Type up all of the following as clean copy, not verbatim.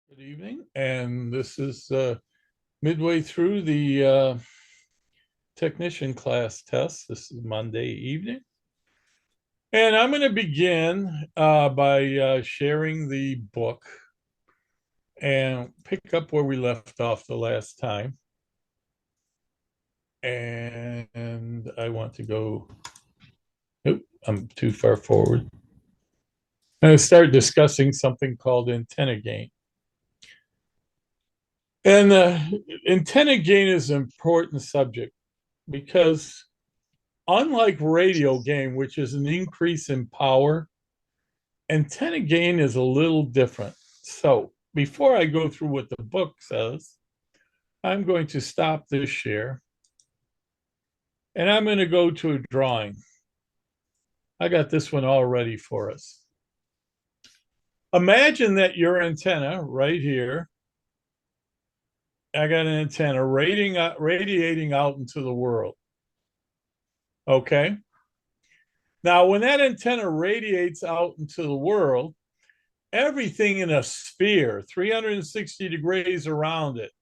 Good evening, and this is midway through the technician class test. This is Monday evening, and I'm going to begin by sharing the book and pick up where we left off the last time. And I want to go, nope, I'm too far forward. I'm going to start discussing something called antenna gain. And antenna gain is an important subject because unlike radio gain, which is an increase in power, antenna gain is a little different. So before I go through what the book says, I'm going to stop this share and I'm going to go to a drawing. I got this one all ready for us. Imagine that your antenna right here, I got an antenna radiating out into the world. Okay. Now, when that antenna radiates out into the world, everything in a sphere, 360 degrees around it,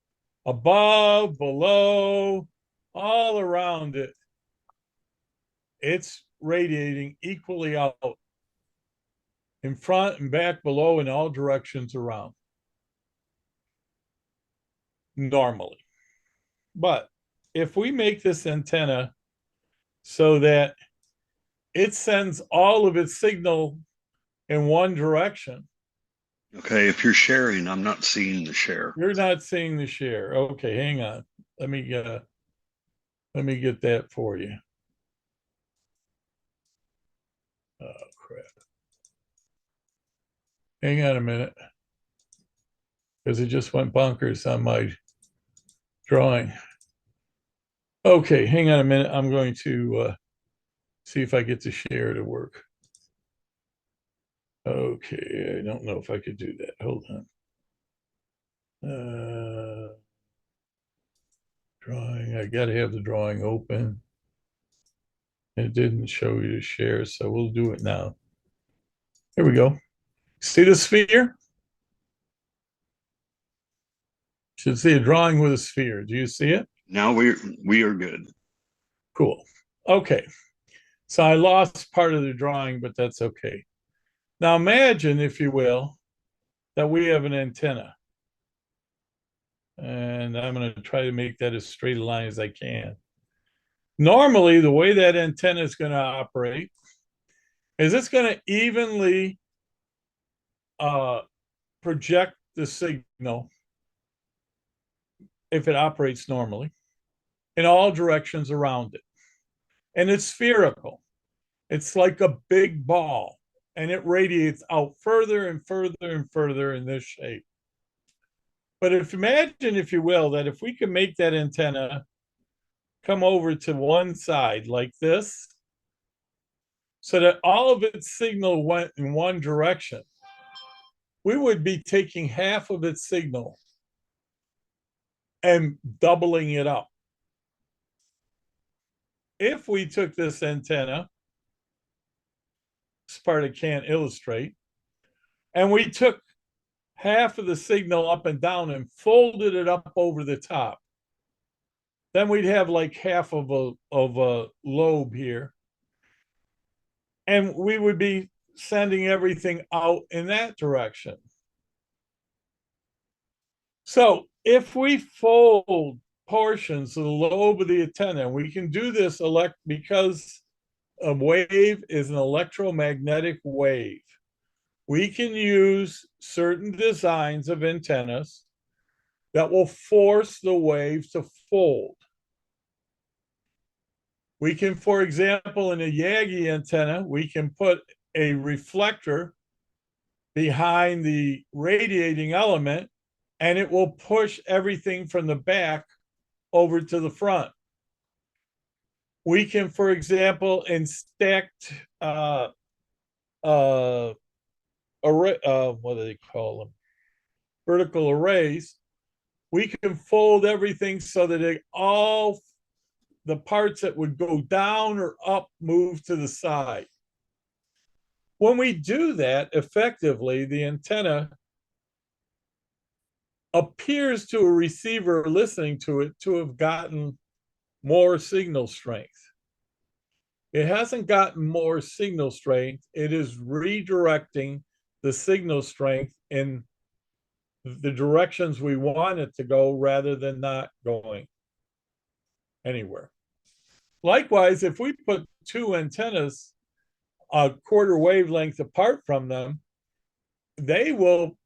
above, below, all around it, it's radiating equally out in front and back, below, in all directions around normally. But if we make this antenna so that it sends all of its signal in one direction. Okay, if you're sharing, I'm not seeing the share. You're not seeing the share. Okay, hang on. Let me get that for you. Oh crap. Hang on a minute. Because it just went bonkers on my drawing. Okay, hang on a minute. I'm going to see if I get the share to work. Okay, I don't know if I could do that. Hold on. Drawing, I got to have the drawing open. It didn't show you the share, so we'll do it now. Here we go. See the sphere? Should see a drawing with a sphere. Do you see it? Now we are good. Cool. Okay. So I lost part of the drawing, but that's okay. Now imagine, if you will, that we have an antenna. And I'm going to try to make that as straight a line as I can. Normally, the way that antenna is going to operate is it's going to evenly project the signal, if it operates normally, in all directions around it. And it's spherical. It's like a big ball, and it radiates out further and further and further in this shape. But imagine, if you will, that if we can make that antenna come over to one side like this, so that all of its signal went in one direction, we would be taking half of its signal and doubling it up. If we took this antenna, this part I can't illustrate, and we took half of the signal up and down and folded it up over the top, then we'd have like half of a lobe here, and we would be sending everything out in that direction. So if we fold portions of the lobe of the antenna, and we can do this because a wave is an electromagnetic wave, we can use certain designs of antennas that will force the wave to fold. We can, for example, in a Yagi antenna, we can put a reflector behind the radiating element, and it will push everything from the back over to the front. We can, for example, in stacked array, what do they call them? Vertical arrays, we can fold everything so that all the parts that would go down or up move to the side. When we do that effectively, the antenna appears to a receiver listening to it to have gotten more signal strength. It hasn't gotten more signal strength. It is redirecting the signal strength in the directions we want it to go rather than not going anywhere. Likewise, if we put two antennas a quarter wavelength apart from them, they will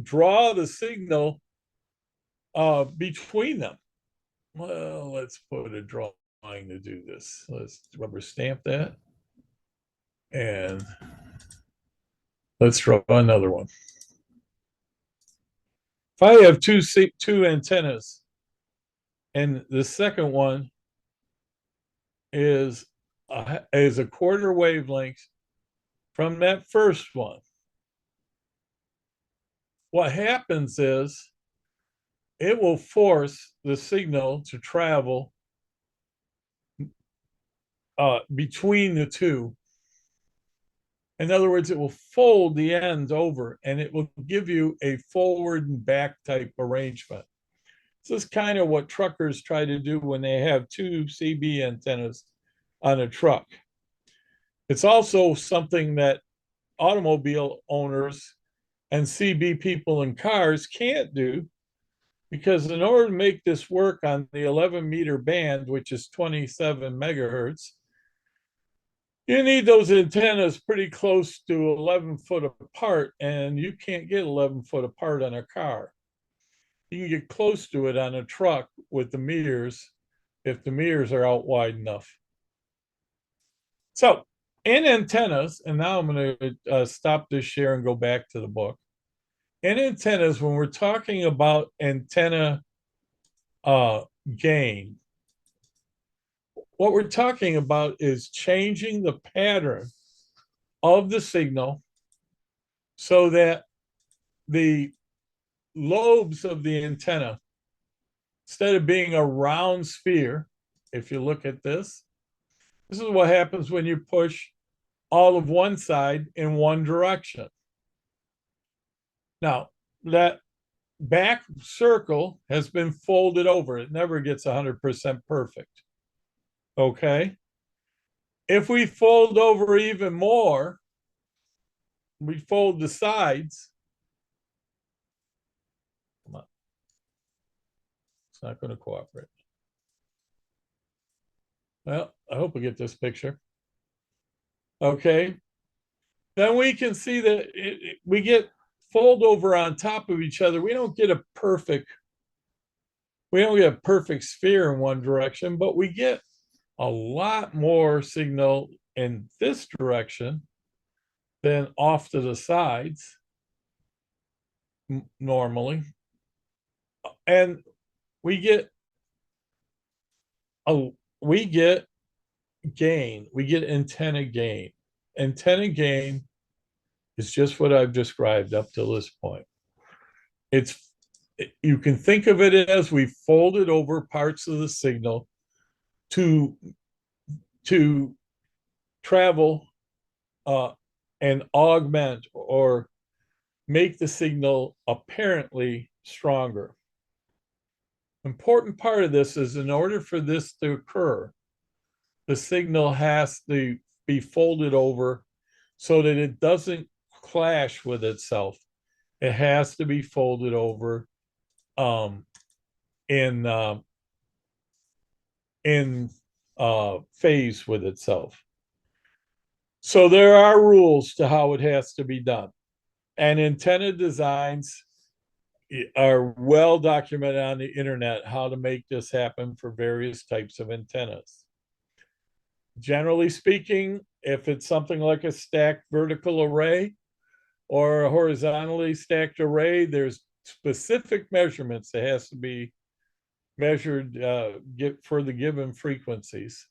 draw the signal between them. Well, let's put a drawing to do this. Let's rubber stamp that. And let's draw another one. If I have two antennas, and the second one is a quarter wavelength from that first one, what happens is it will force the signal to travel between the two. In other words, it will fold the ends over and it will give you a forward and back type arrangement. This is kind of what truckers try to do when they have two CB antennas on a truck. It's also something that automobile owners and CB people in cars can't do, because in order to make this work on the 11-meter band, which is 27 megahertz, you need those antennas pretty close to 11 foot apart, and you can't get 11 foot apart on a car. You can get close to it on a truck with the meters if the meters are out wide enough. So in antennas, and now I'm going to stop this share and go back to the book. In antennas, when we're talking about antenna gain, what we're talking about is changing the pattern of the signal so that the lobes of the antenna, instead of being a round sphere, if you look at this is what happens when you push all of one side in one direction. Now, that back circle has been folded over. It never gets 100% perfect. Okay? If we fold over even more, we fold the sides. Come on. It's not going to cooperate. Well, I hope we get this picture. Okay. Then we can see that we get fold over on top of each other. We don't get a perfect sphere in one direction, but we get a lot more signal in this direction than off to the sides normally. And we get gain. We get antenna gain. Antenna gain is just what I've described up to this point. You can think of it as we folded over parts of the signal to travel and augment or make the signal apparently stronger. Important part of this is, in order for this to occur, the signal has to be folded over so that it doesn't clash with itself. It has to be folded over in phase with itself. So there are rules to how it has to be done. And antenna designs are well documented on the internet, how to make this happen for various types of antennas. Generally speaking, if it's something like a stacked vertical array or a horizontally stacked array, there's specific measurements that has to be measured for the given frequencies.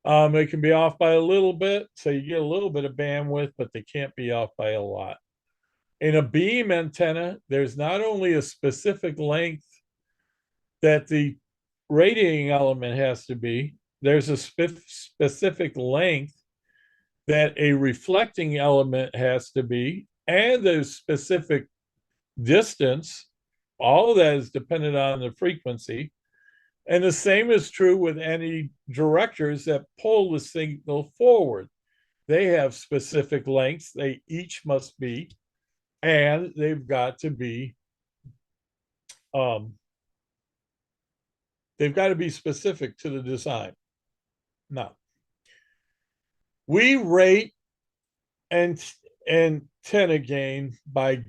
They can be off by a little bit, so you get a little bit of bandwidth, but they can't be off by a lot. In a beam antenna, there's not only a specific length that the radiating element has to be, there's a specific length that a reflecting element has to be, and there's specific distance All of that is dependent on the frequency. And the same is true with any directors that pull the signal forward. They have specific lengths, they each must be, and um, they've got to be specific to the design. Now, we rate and antenna gain by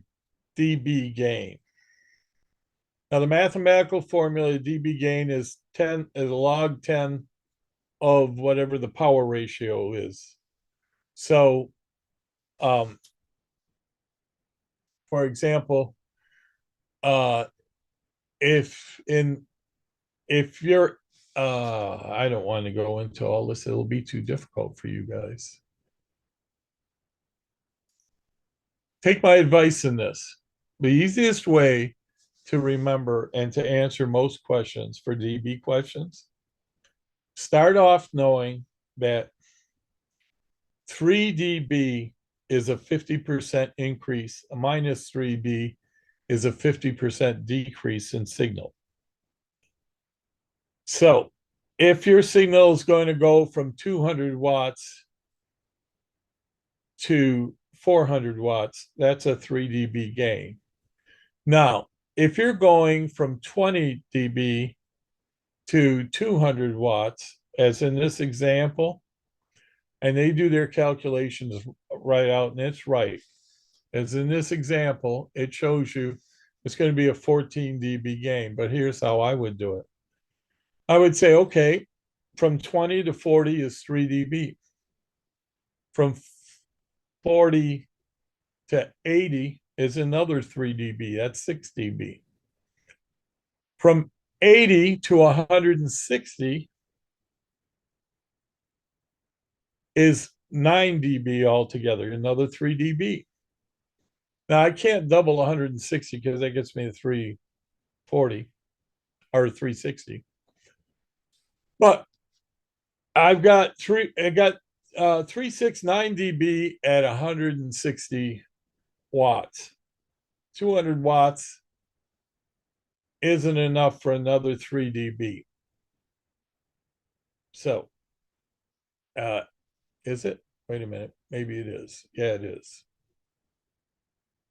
dB gain. Now, the mathematical formula dB gain is log 10 of whatever the power ratio is. So, for example, uh, if in if you're I don't want to go into all this, it'll be too difficult for you guys. Take my advice in this. The easiest way to remember and to answer most questions for DB questions, start off knowing that 3 dB is a 50% increase, a minus 3 dB is a 50% decrease in signal. So if your signal is going to go from 200 watts to 400 watts, that's a 3 dB gain. Now, if you're going from 20 dB to 200 watts, as in this example, and they do their calculations right out, and it's right. As in this example, it shows you it's going to be a 14 dB gain, but here's how I would do it. I would say, okay, from 20 to 40 is 3 dB. From 40 to 80 is another 3 dB. That's 6 dB. From 80 to 160 is 9 dB altogether, another 3 dB. Now, I can't double 160 because that gets me to 340 or 360. But I got 369 dB at 160 watts. 200 watts isn't enough for another 3 dB. So, is it? Wait a minute. Maybe it is. Yeah, it is.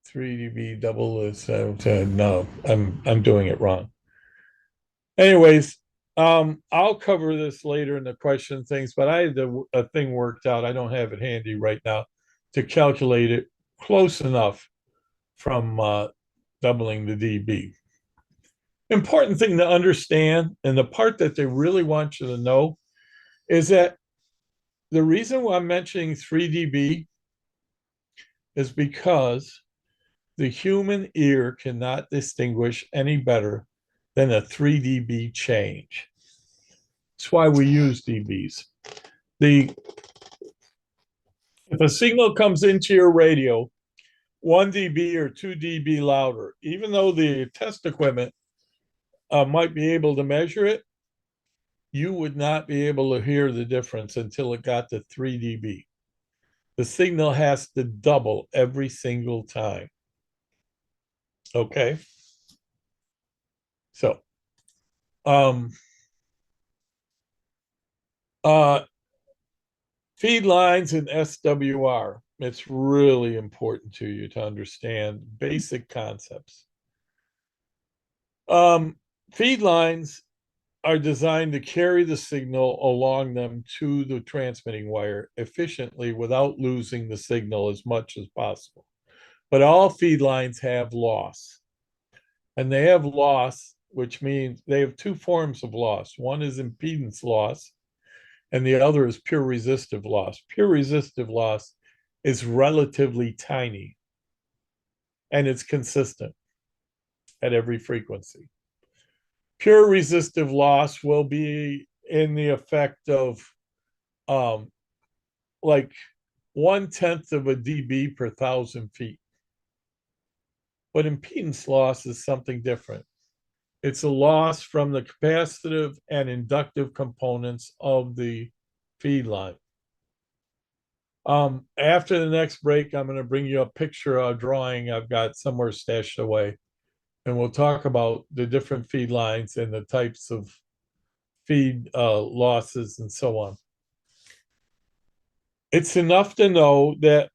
3 dB double is no, I'm doing it wrong. Anyways, I'll cover this later in the question things, but I had a thing worked out. I don't have it handy right now to calculate it close enough from doubling the dB. Important thing to understand, and the part that they really want you to know, is that the reason why I'm mentioning 3 dB is because the human ear cannot distinguish any better than a 3 dB change. That's why we use dBs. If a signal comes into your radio 1 dB or 2 dB louder, even though the test equipment might be able to measure it, you would not be able to hear the difference until it got to 3 dB. The signal has to double every single time. Okay? So, feed lines and SWR. It's really important to you to understand basic concepts. Feed lines are designed to carry the signal along them to the transmitting wire efficiently without losing the signal as much as possible. But all feed lines have loss. And they have loss, which means they have two forms of loss. One is impedance loss, and the other is pure resistive loss. Pure resistive loss is relatively tiny, and it's consistent at every frequency. Pure resistive loss will be in the effect of like 1/10 of a dB per 1,000 feet. But impedance loss is something different. It's a loss from the capacitive and inductive components of the feed line. After the next break, I'm going to bring you a picture, a drawing I've got somewhere stashed away, and we'll talk about the different feed lines and the types of feed losses and so on. It's enough to know that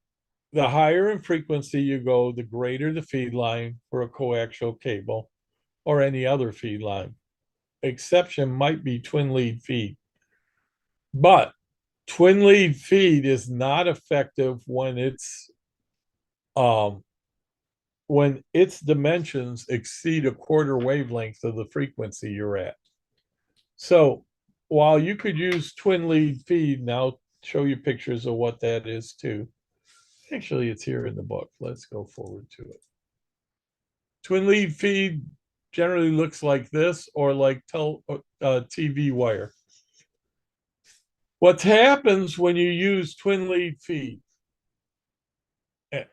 the higher in frequency you go, the greater the feed line for a coaxial cable or any other feed line. Exception might be twin lead feed. But twin lead feed is not effective when its dimensions exceed a quarter wavelength of the frequency you're at. So while you could use twin lead feed, and I'll show you pictures of what that is too. Actually, it's here in the book. Let's go forward to it. Twin lead feed generally looks like this or like TV wire. What happens when you use twin lead feed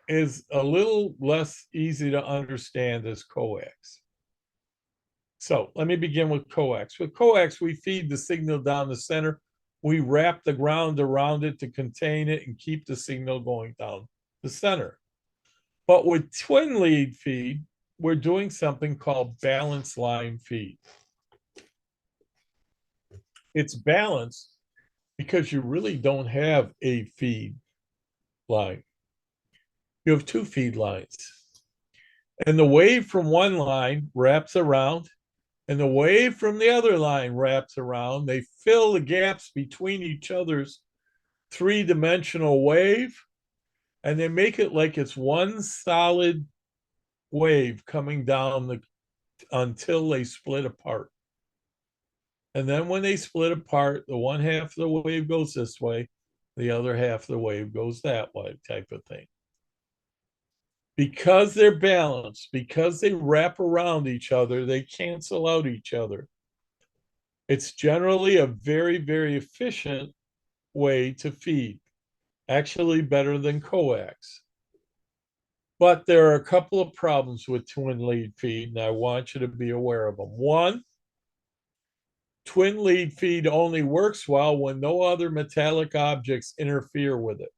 is a little less easy to understand as coax. So let me begin with coax. With coax, we feed the signal down the center. We wrap the ground around it to contain it and keep the signal going down the center. But with twin lead feed, we're doing something called balance line feed. It's balanced because you really don't have a feed line. You have two feed lines. And the wave from one line wraps around, and the wave from the other line wraps around. They fill the gaps between each other's three-dimensional wave, and they make it like it's one solid wave coming down until they split apart. And then when they split apart, the one half of the wave goes this way, the other half of the wave goes that way, type of thing. Because they're balanced, because they wrap around each other, they cancel out each other. It's generally a very, very efficient way to feed, actually better than coax. But there are a couple of problems with twin lead feed, and I want you to be aware of them. One, twin lead feed only works well when no other metallic objects interfere with it.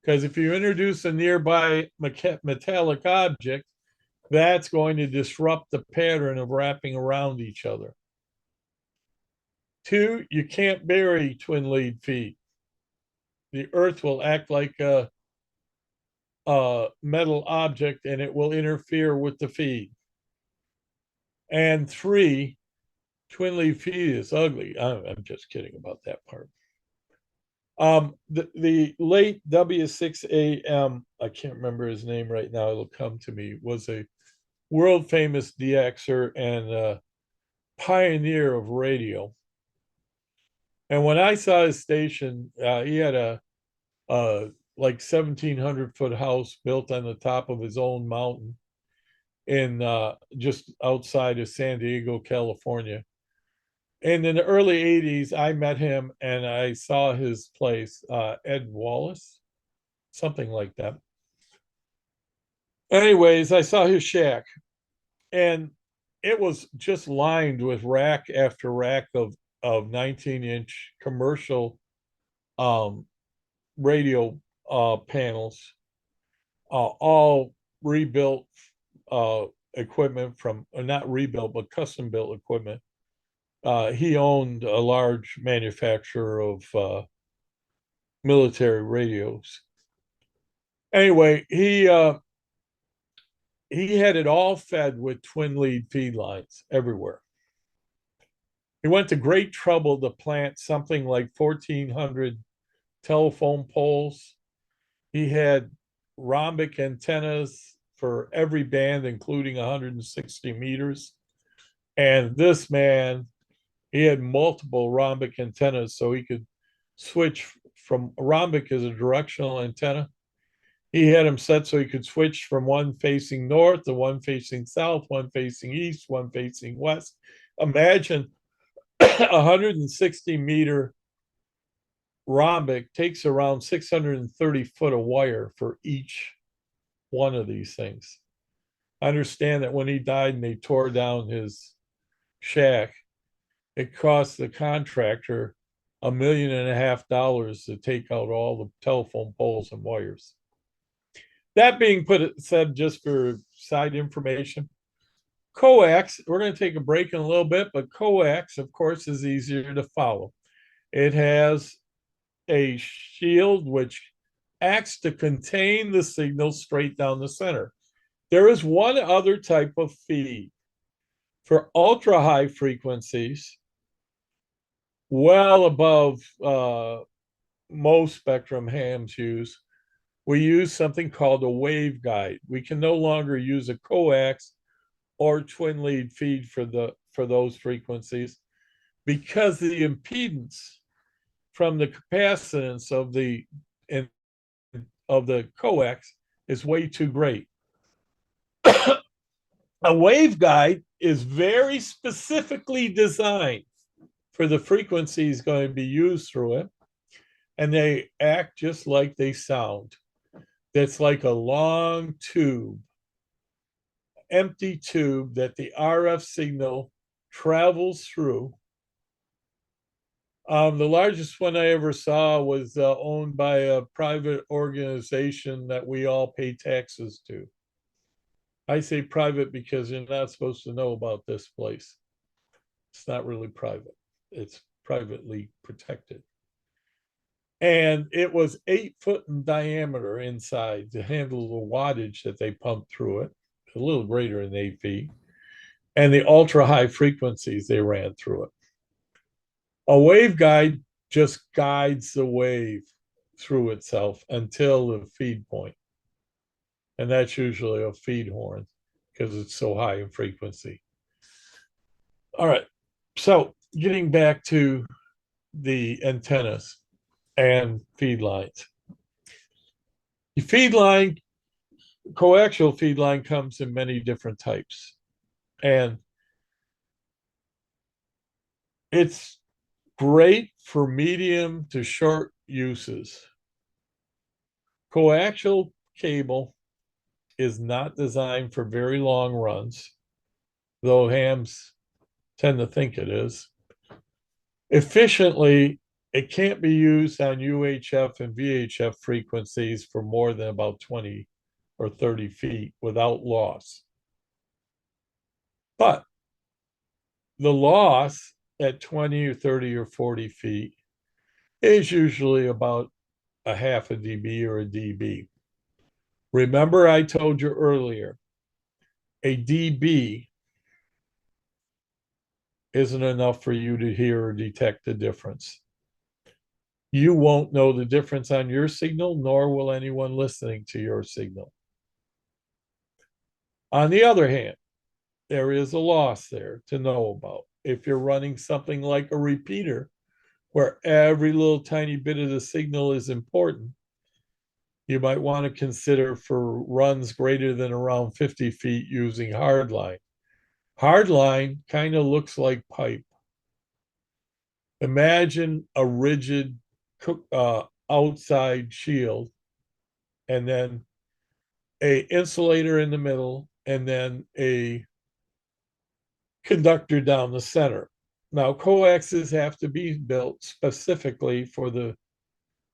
Because if you introduce a nearby metallic object, that's going to disrupt the pattern of wrapping around each other. Two, you can't bury twin lead feed. The earth will act like a metal object and it will interfere with the feed. And three, twin lead feed is ugly. I'm just kidding about that part. The late W6AM, I can't remember his name right now, it'll come to me, was a world famous DXer and pioneer of radio. And when I saw his station, he had a like 1,700-foot house built on the top of his own mountain in just outside of San Diego, California. And in the early 80s, I met him and I saw his place, Ed Wallace, something like that. Anyways, I saw his shack and it was just lined with rack after rack of 19-inch commercial radio panels, all rebuilt equipment from, not rebuilt, but custom built equipment. He owned a large manufacturer of military radios. Anyway, he had it all fed with twin lead feed lines everywhere. He went to great trouble to plant something like 1,400 telephone poles. He had rhombic antennas for every band, including 160 meters. And this man, he had multiple rhombic antennas, so he could switch from rhombic as a directional antenna. He had them set so he could switch from one facing north to one facing south, one facing east, one facing west. Imagine 160-meter rhombic takes around 630 foot of wire for each one of these things. I understand that when he died and they tore down his shack, it cost the contractor $1.5 million to take out all the telephone poles and wires. That being said, just for side information, coax, we're going to take a break in a little bit, but coax, of course, is easier to follow. It has a shield which acts to contain the signal straight down the center. There is one other type of feed for ultra high frequencies, well above most spectrum hams use. We use something called a waveguide. We can no longer use a coax or twin lead feed for those frequencies because the impedance from the capacitance of the coax is way too great. A waveguide is very specifically designed for the frequencies going to be used through it, and they act just like they sound. That's like a long tube, empty tube that the RF signal travels through. The largest one I ever saw was owned by a private organization that we all pay taxes to. I say private because you're not supposed to know about this place. It's not really private, it's privately protected. And it was 8 foot in diameter inside to handle the wattage that they pumped through it, a little greater than 8 feet, and the ultra high frequencies they ran through it. A waveguide just guides the wave through itself until the feed point. And that's usually a feed horn because it's so high in frequency. All right. So getting back to the antennas and feed lines. The feed line, coaxial feed line comes in many different types. And it's great for medium to short uses. Coaxial cable is not designed for very long runs, though hams tend to think it is. Efficiently, it can't be used on UHF and VHF frequencies for more than about 20 or 30 feet without loss. But the loss at 20 or 30 or 40 feet is usually about a half a dB or a dB. Remember, I told you earlier, a dB isn't enough for you to hear or detect the difference. You won't know the difference on your signal, nor will anyone listening to your signal. On the other hand, there is a loss there to know about. If you're running something like a repeater, where every little tiny bit of the signal is important, you might want to consider for runs greater than around 50 feet using hardline. Hardline kind of looks like pipe. Imagine a rigid outside shield and then a insulator in the middle and then a conductor down the center. Now, coaxes have to be built specifically for the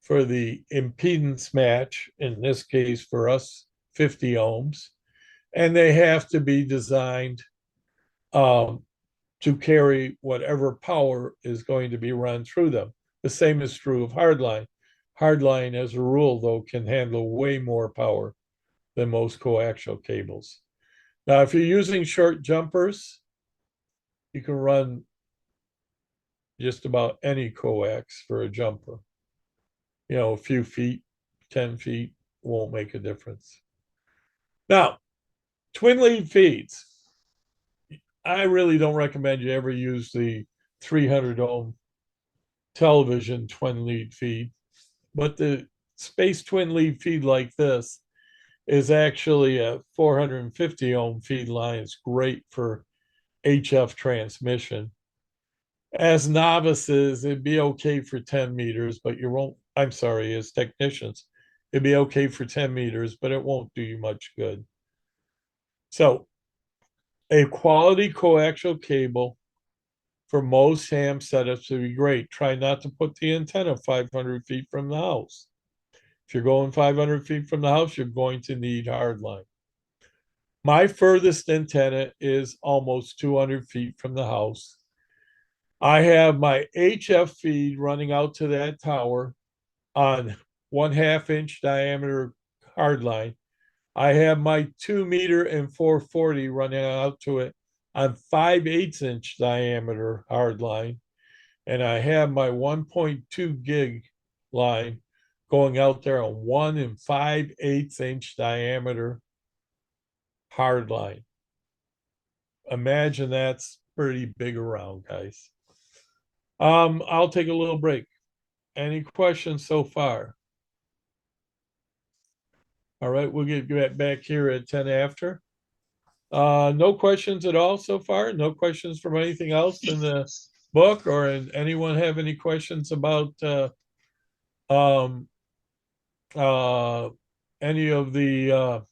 impedance match, in this case for us, 50 ohms, and they have to be designed to carry whatever power is going to be run through them. The same is true of hardline. Hardline, as a rule, though, can handle way more power than most coaxial cables. Now, if you're using short jumpers, you can run just about any coax for a jumper. You know, a few feet, 10 feet won't make a difference. Now, twin lead feeds. I really don't recommend you ever use the 300 ohm television twin lead feed, but the space twin lead feed like this is actually a 450 ohm feed line. It's great for HF transmission. As novices, it'd be okay for 10 meters, but you won't, I'm sorry, as technicians, it'd be okay for 10 meters, but it won't do you much good. So a quality coaxial cable for most ham setups would be great. Try not to put the antenna 500 feet from the house. If you're going 500 feet from the house, you're going to need hard line. My furthest antenna is almost 200 feet from the house. I have my HF feed running out to that tower on 1/2 inch diameter hard line. I have my 2 meter and 440 running out to it on 5/8 inch diameter hard line. And I have my 1.2 gig line going out there on 1 5/8 inch diameter hard line. Imagine that's pretty big around, guys. I'll take a little break. Any questions so far? All right, we'll get back here at 10 after. No questions at all so far? No questions from anything else in the book, or anyone have any questions about um, uh, any of the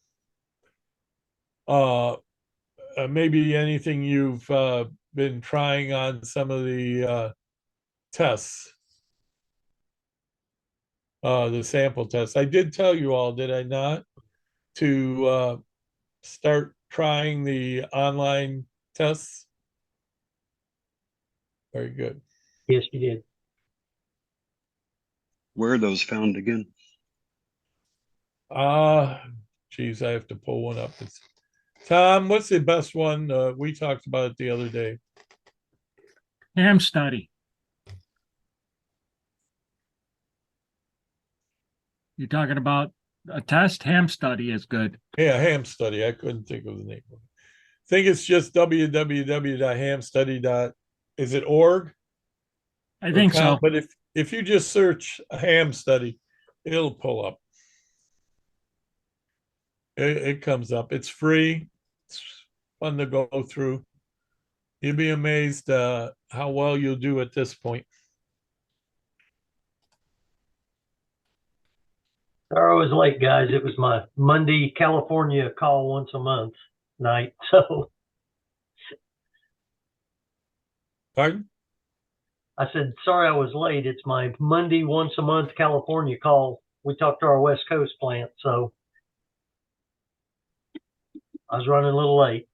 maybe anything you've been trying on some of the tests, the sample tests? I did tell you all, did I not, to start trying the online tests? Very good. Yes, you did. Where are those found again? Geez, I have to pull one up. Tom, what's the best one? We talked about it the other day. Ham study. You're talking about a test? Ham study is good. Yeah, ham study. I couldn't think of the name of it. I think it's just www.hamstudy. Is it org? I think so. But if you just search a ham study, it'll pull up. It comes up. It's free. It's fun to go through. You'd be amazed how well you'll do at this point. Sorry I was late, guys. It was my Monday California call once a month night. So Pardon? I said, sorry I was late. It's my Monday once a month California call. We talked to our West Coast plant, so I was running a little late.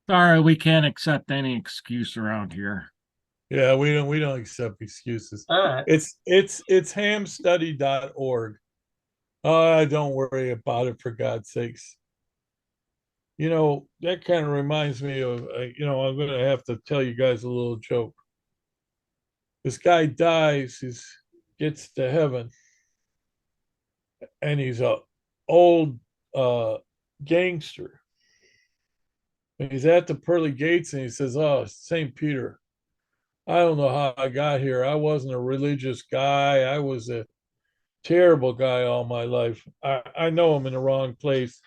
Sorry, we can't accept any excuse around here. Yeah, we don't accept excuses. All right. It's hamstudy.org. Don't worry about it, for God's sakes. You know, that kind of reminds me of, I'm going to have to tell you guys a little joke. This guy dies, gets to heaven, and he's a old gangster. And he's at the pearly gates, and he says, "Oh, St. Peter, I don't know how I got here. I wasn't a religious guy. I was a terrible guy all my life. I know I'm in the wrong place.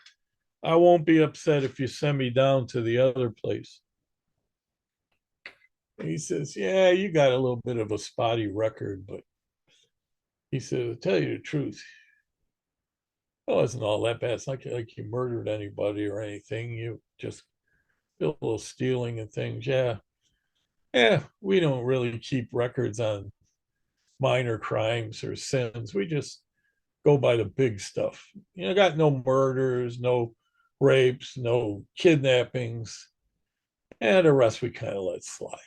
I won't be upset if you send me down to the other place." And he says, "Yeah, you got a little bit of a spotty record, but," he said, "to tell you the truth, it wasn't all that bad. It's not like you murdered anybody or anything. You just did a little stealing and things. Yeah. Yeah, we don't really keep records on minor crimes or sins. We just go by the big stuff. Got no murders, no rapes, no kidnappings, and the rest we kind of let slide."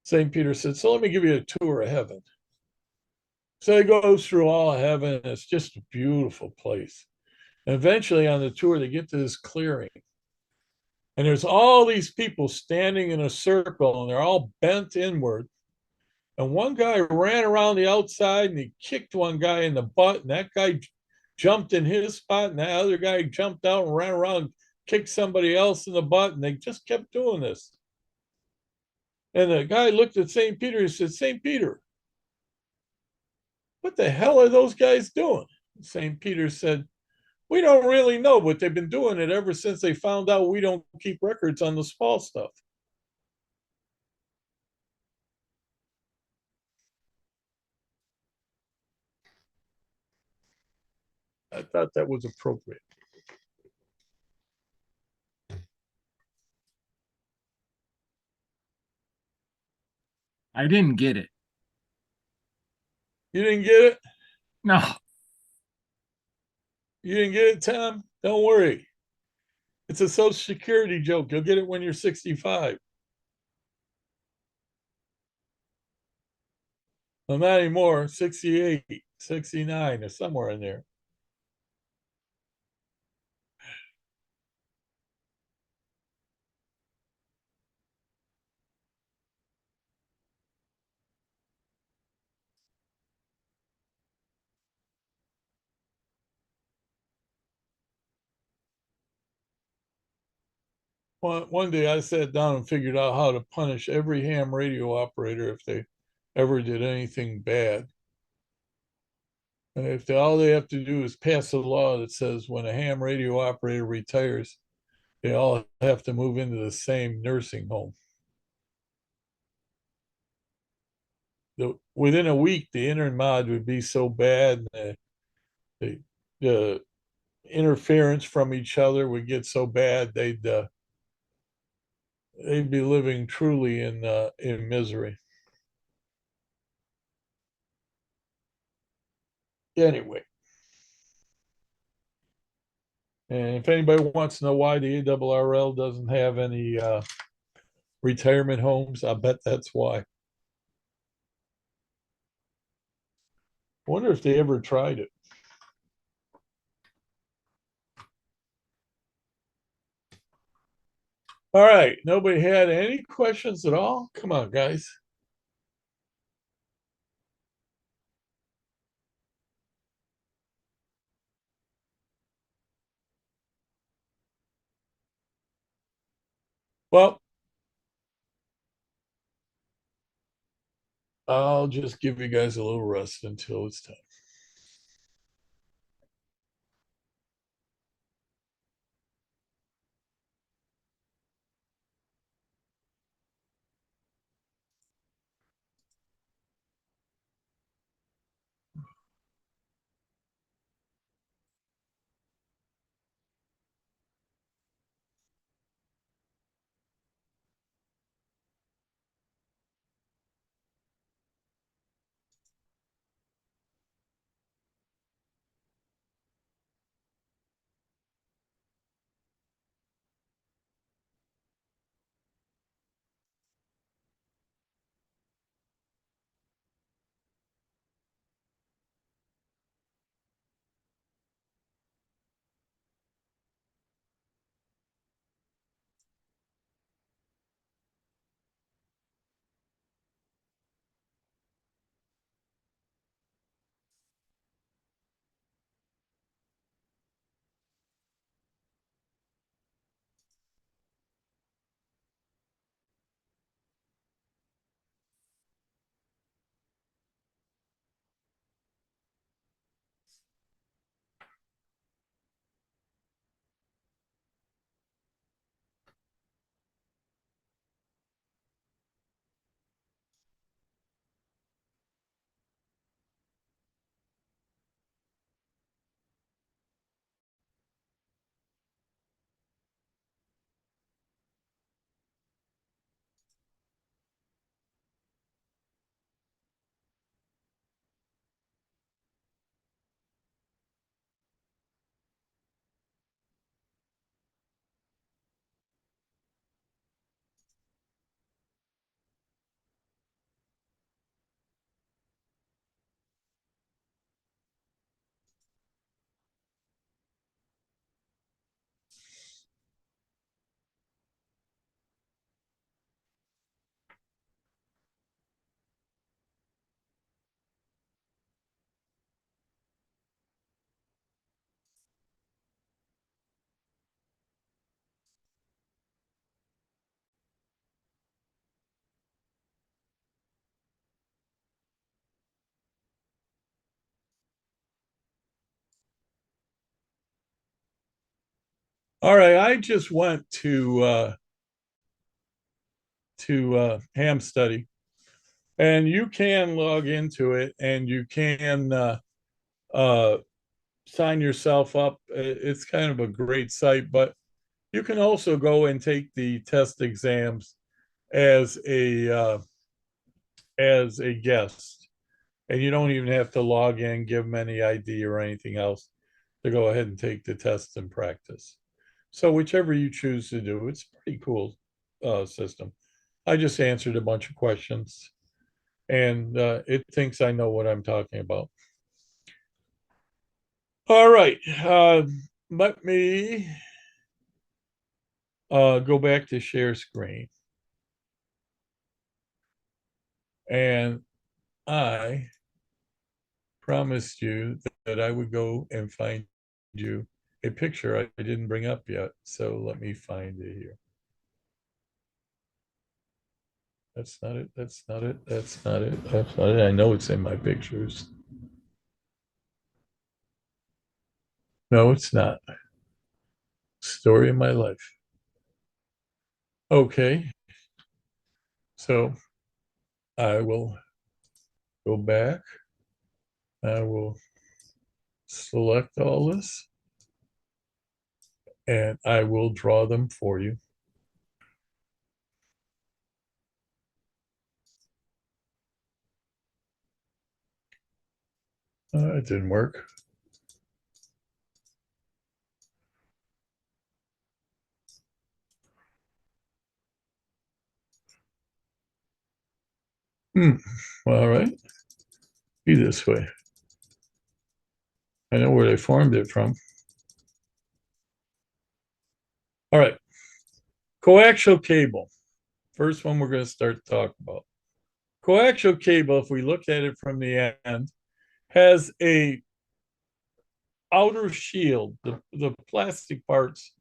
St. Peter said, "So let me give you a tour of heaven." So he goes through all of heaven, and it's just a beautiful place. And eventually on the tour, they get to this clearing. And there's all these people standing in a circle, and they're all bent inward. And one guy ran around the outside and he kicked one guy in the butt, and that guy jumped in his spot, and that other guy jumped out and ran around and kicked somebody else in the butt, and they just kept doing this. And the guy looked at St. Peter and said, "St. Peter, what the hell are those guys doing?" St. Peter said, "We don't really know, but they've been doing it ever since they found out we don't keep records on the small stuff." I thought that was appropriate. I didn't get it. You didn't get it? No. You didn't get it, Tom? Don't worry. It's a Social Security joke. You'll get it when you're 65. Well, not anymore. 68, 69, or somewhere in there. One day I sat down and figured out how to punish every ham radio operator if they ever did anything bad. And all they have to do is pass a law that says when a ham radio operator retires, they all have to move into the same nursing home. Within a week, the intermod would be so bad, and the interference from each other would get so bad, they'd be living truly in misery. Anyway, and if anybody wants to know why the ARRL doesn't have any retirement homes, I bet that's why. I wonder if they ever tried it. All right, nobody had any questions at all? Come on, guys. Well, I'll just give you guys a little rest until it's time. All right, I just went to Ham Study, and you can log into it, and you can uh, sign yourself up. It's kind of a great site, but you can also go and take the test exams as a guest. And you don't even have to log in, give them any ID or anything else to go ahead and take the test and practice. So whichever you choose to do, it's a pretty cool system. I just answered a bunch of questions, and it thinks I know what I'm talking about. All right, let me go back to share screen. And I promised you that I would go and find you a picture I didn't bring up yet. So let me find it here. That's not it. That's not it. That's not it. That's not it. I know it's in my pictures. No, it's not. Story of my life. Okay. So I will go back. I will select all this and I will draw them for you. It didn't work. All right. Be this way. I know where they formed it from. All right. Coaxial cable. First one we're going to start to talk about. Coaxial cable, if we look at it from the end, has a outer shield. The plastic parts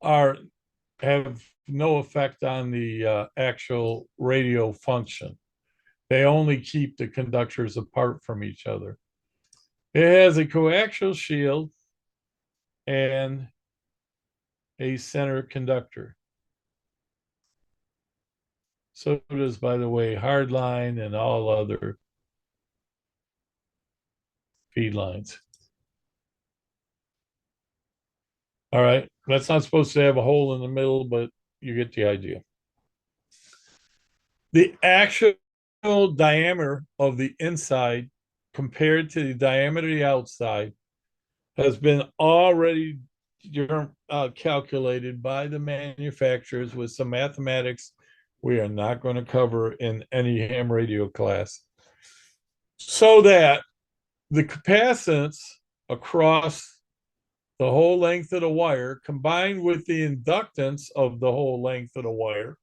have no effect on the actual radio function. They only keep the conductors apart from each other. It has a coaxial shield and a center conductor. So does, by the way, hardline and all other feed lines. All right, that's not supposed to have a hole in the middle, but you get the idea. The actual diameter of the inside compared to the diameter of the outside has been already calculated by the manufacturers with some mathematics we are not going to cover in any ham radio class, so that the capacitance across the whole length of the wire combined with the inductance of the whole length of the wire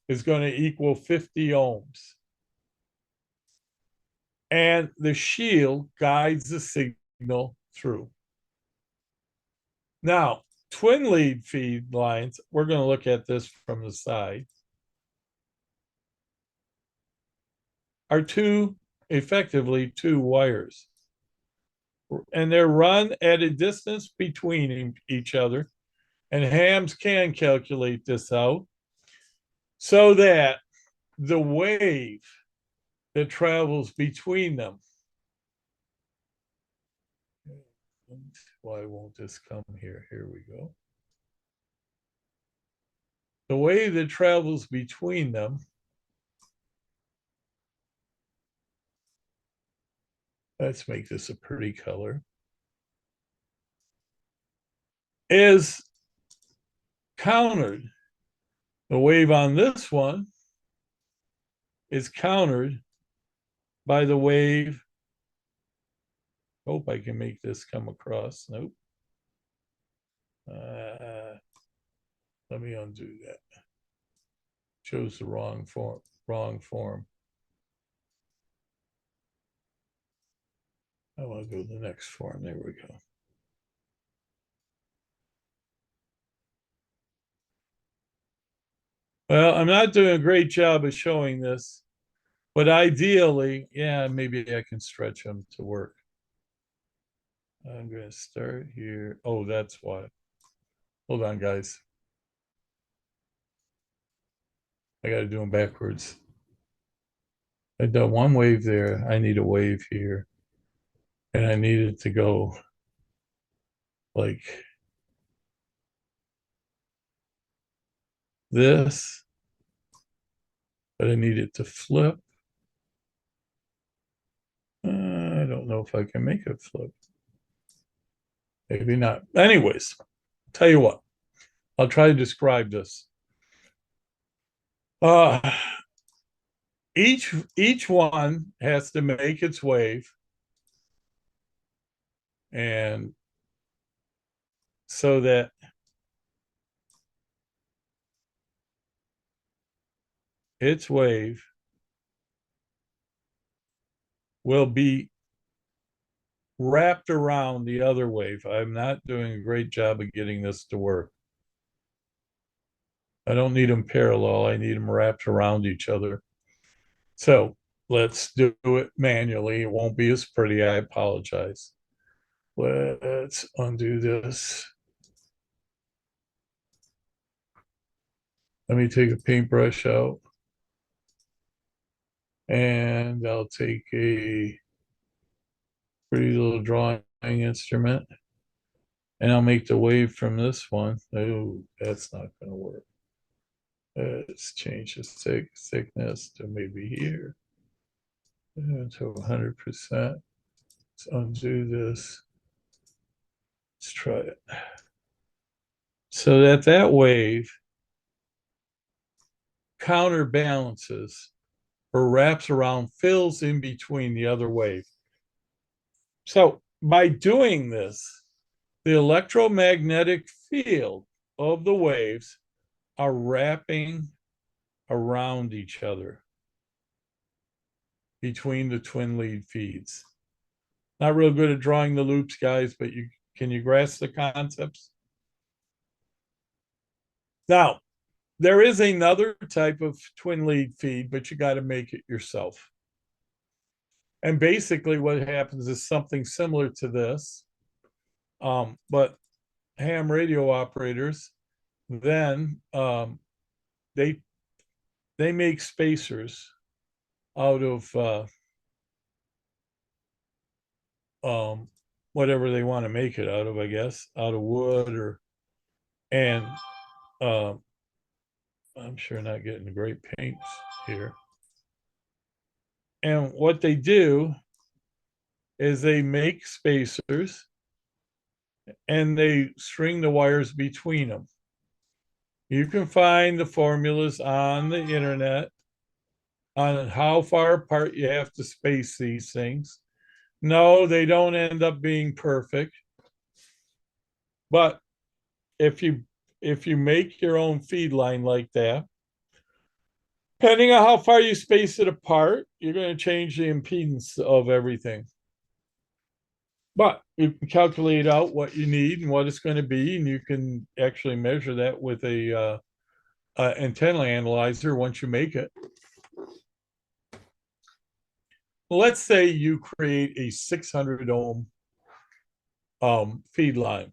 is going to equal 50 ohms. And the shield guides the signal through. Now, twin lead feed lines, we're going to look at this from the side, are effectively two wires. And they're run at a distance between each other. And hams can calculate this out so that the wave that travels between them. Why won't this come here? Here we go. The wave that travels between them let's make this a pretty color, is countered. The wave on this one is countered by the wave. Hope I can make this come across. Nope. Let me undo that. Chose the wrong form. I want to go to the next form. There we go. Well, I'm not doing a great job of showing this, but ideally, yeah, maybe I can stretch them to work. I'm going to start here. Oh, that's why. Hold on, guys. I got to do them backwards. I done one wave there. I need a wave here. And I need it to go like this. But I need it to flip I don't know if I can make it flip. Maybe not. Anyways, tell you what, I'll try to describe this. Each one has to make its wave, and so that its wave will be wrapped around the other wave. I'm not doing a great job of getting this to work. I don't need them parallel. I need them wrapped around each other. So let's do it manually. It won't be as pretty. I apologize. Let's undo this. Let me take a paintbrush out. And I'll take a pretty little drawing instrument. And I'll make the wave from this one. Oh, that's not going to work. Let's change the thickness to maybe here. To 100%. Let's undo this. Let's try it. So that wave counterbalances or wraps around, fills in between the other wave. So by doing this, the electromagnetic field of the waves are wrapping around each other between the twin lead feeds. Not real good at drawing the loops, guys, but can you grasp the concepts? Now, there is another type of twin lead feed, but you got to make it yourself. And basically what happens is something similar to this, but ham radio operators, then they make spacers out of whatever they want to make it out of, I guess, out of wood and I'm sure not getting the great paints here. And what they do is they make spacers and they string the wires between them. You can find the formulas on the internet on how far apart you have to space these things. No, they don't end up being perfect. But if you make your own feed line like that, depending on how far you space it apart, you're going to change the impedance of everything. But you can calculate out what you need and what it's going to be, and you can actually measure that with a antenna analyzer once you make it. Let's say you create a 600 ohm feed line.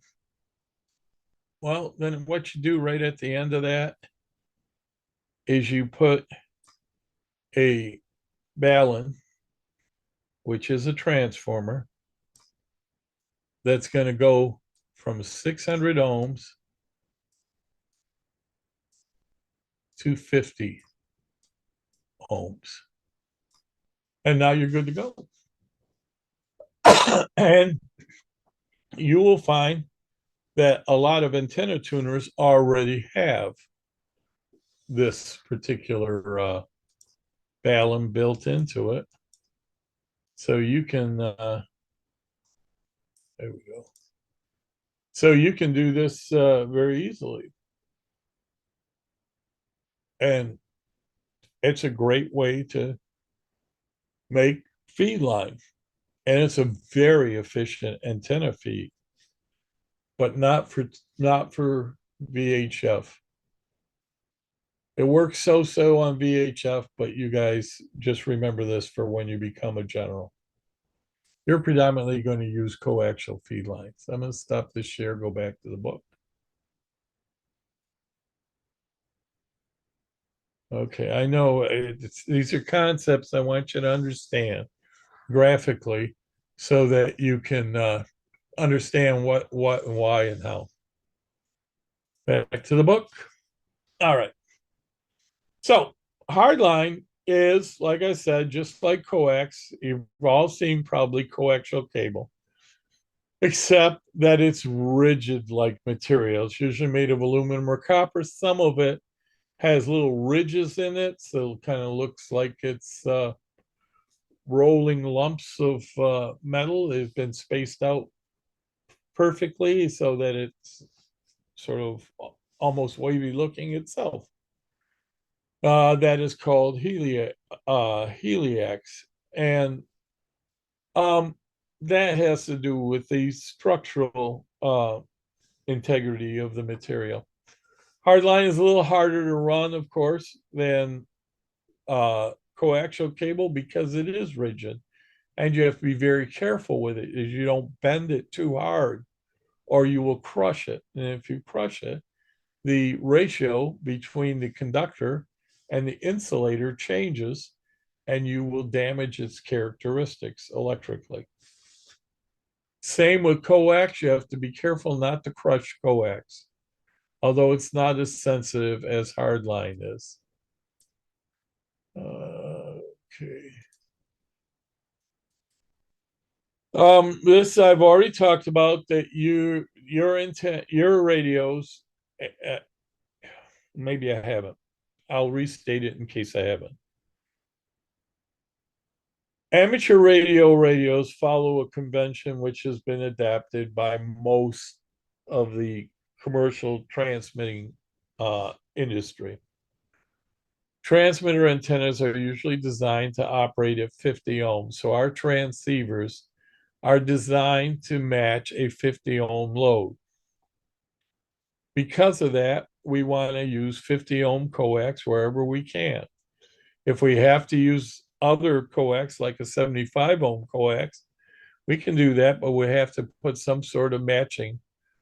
Well, then what you do right at the end of that is you put a balun, which is a transformer, that's going to go from 600 ohms to 50 ohms. And now you're good to go. And you will find that a lot of antenna tuners already have this particular balun built into it. So you can, there we go. So you can do this very easily. And it's a great way to make feed line. And it's a very efficient antenna feed, but not for VHF. It works so on VHF, but you guys just remember this for when you become a general. You're predominantly going to use coaxial feed lines. I'm going to stop this share, go back to the book. Okay, I know these are concepts I want you to understand graphically so that you can understand what, and why, and how. Back to the book. All right. So hardline is, like I said, just like coax. You've all seen probably coaxial cable, except that it's rigid like material. It's usually made of aluminum or copper. Some of it has little ridges in it, so it kind of looks like it's rolling lumps of metal. They've been spaced out perfectly so that it's sort of almost wavy looking itself. That is called heliax. And that has to do with the structural integrity of the material. Hardline is a little harder to run, of course, than coaxial cable because it is rigid. And you have to be very careful with it, as you don't bend it too hard or you will crush it. And if you crush it, the ratio between the conductor and the insulator changes and you will damage its characteristics electrically. Same with coax. You have to be careful not to crush coax, although it's not as sensitive as hardline is. Okay. This I've already talked about, that your radios, maybe I haven't. I'll restate it in case I haven't. Amateur radios follow a convention which has been adapted by most of the commercial transmitting industry. Transmitter antennas are usually designed to operate at 50 ohms. So our transceivers are designed to match a 50 ohm load. Because of that, we want to use 50 ohm coax wherever we can. If we have to use other coax, like a 75 ohm coax, we can do that, but we have to put some sort of matching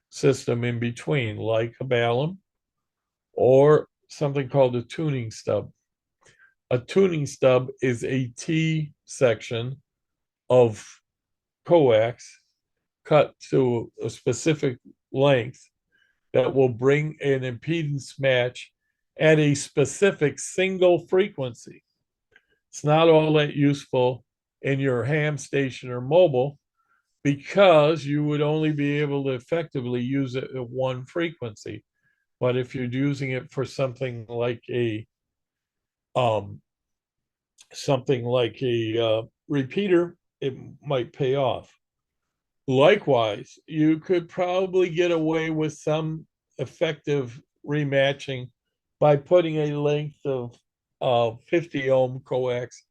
system in between, like a balun or something called a tuning stub. A tuning stub is a T section of coax cut to a specific length that will bring an impedance match at a specific single frequency. It's not all that useful in your ham station or mobile because you would only be able to effectively use it at one frequency. But if you're using it for something like a repeater, it might pay off. Likewise, you could probably get away with some effective rematching by putting a length of 50 ohm coax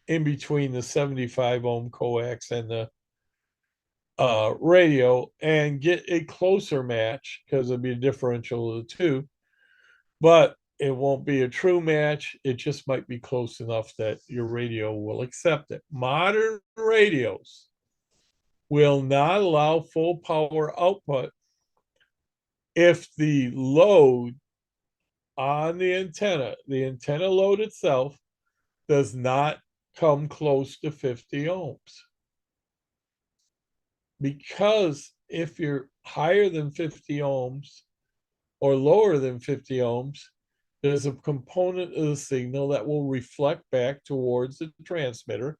in between the 75 ohm coax and the radio and get a closer match, because it'll be a differential of the two, but it won't be a true match. It just might be close enough that your radio will accept it. Modern radios will not allow full power output if the load on the antenna load itself, does not come close to 50 ohms. Because if you're higher than 50 ohms or lower than 50 ohms, there's a component of the signal that will reflect back towards the transmitter,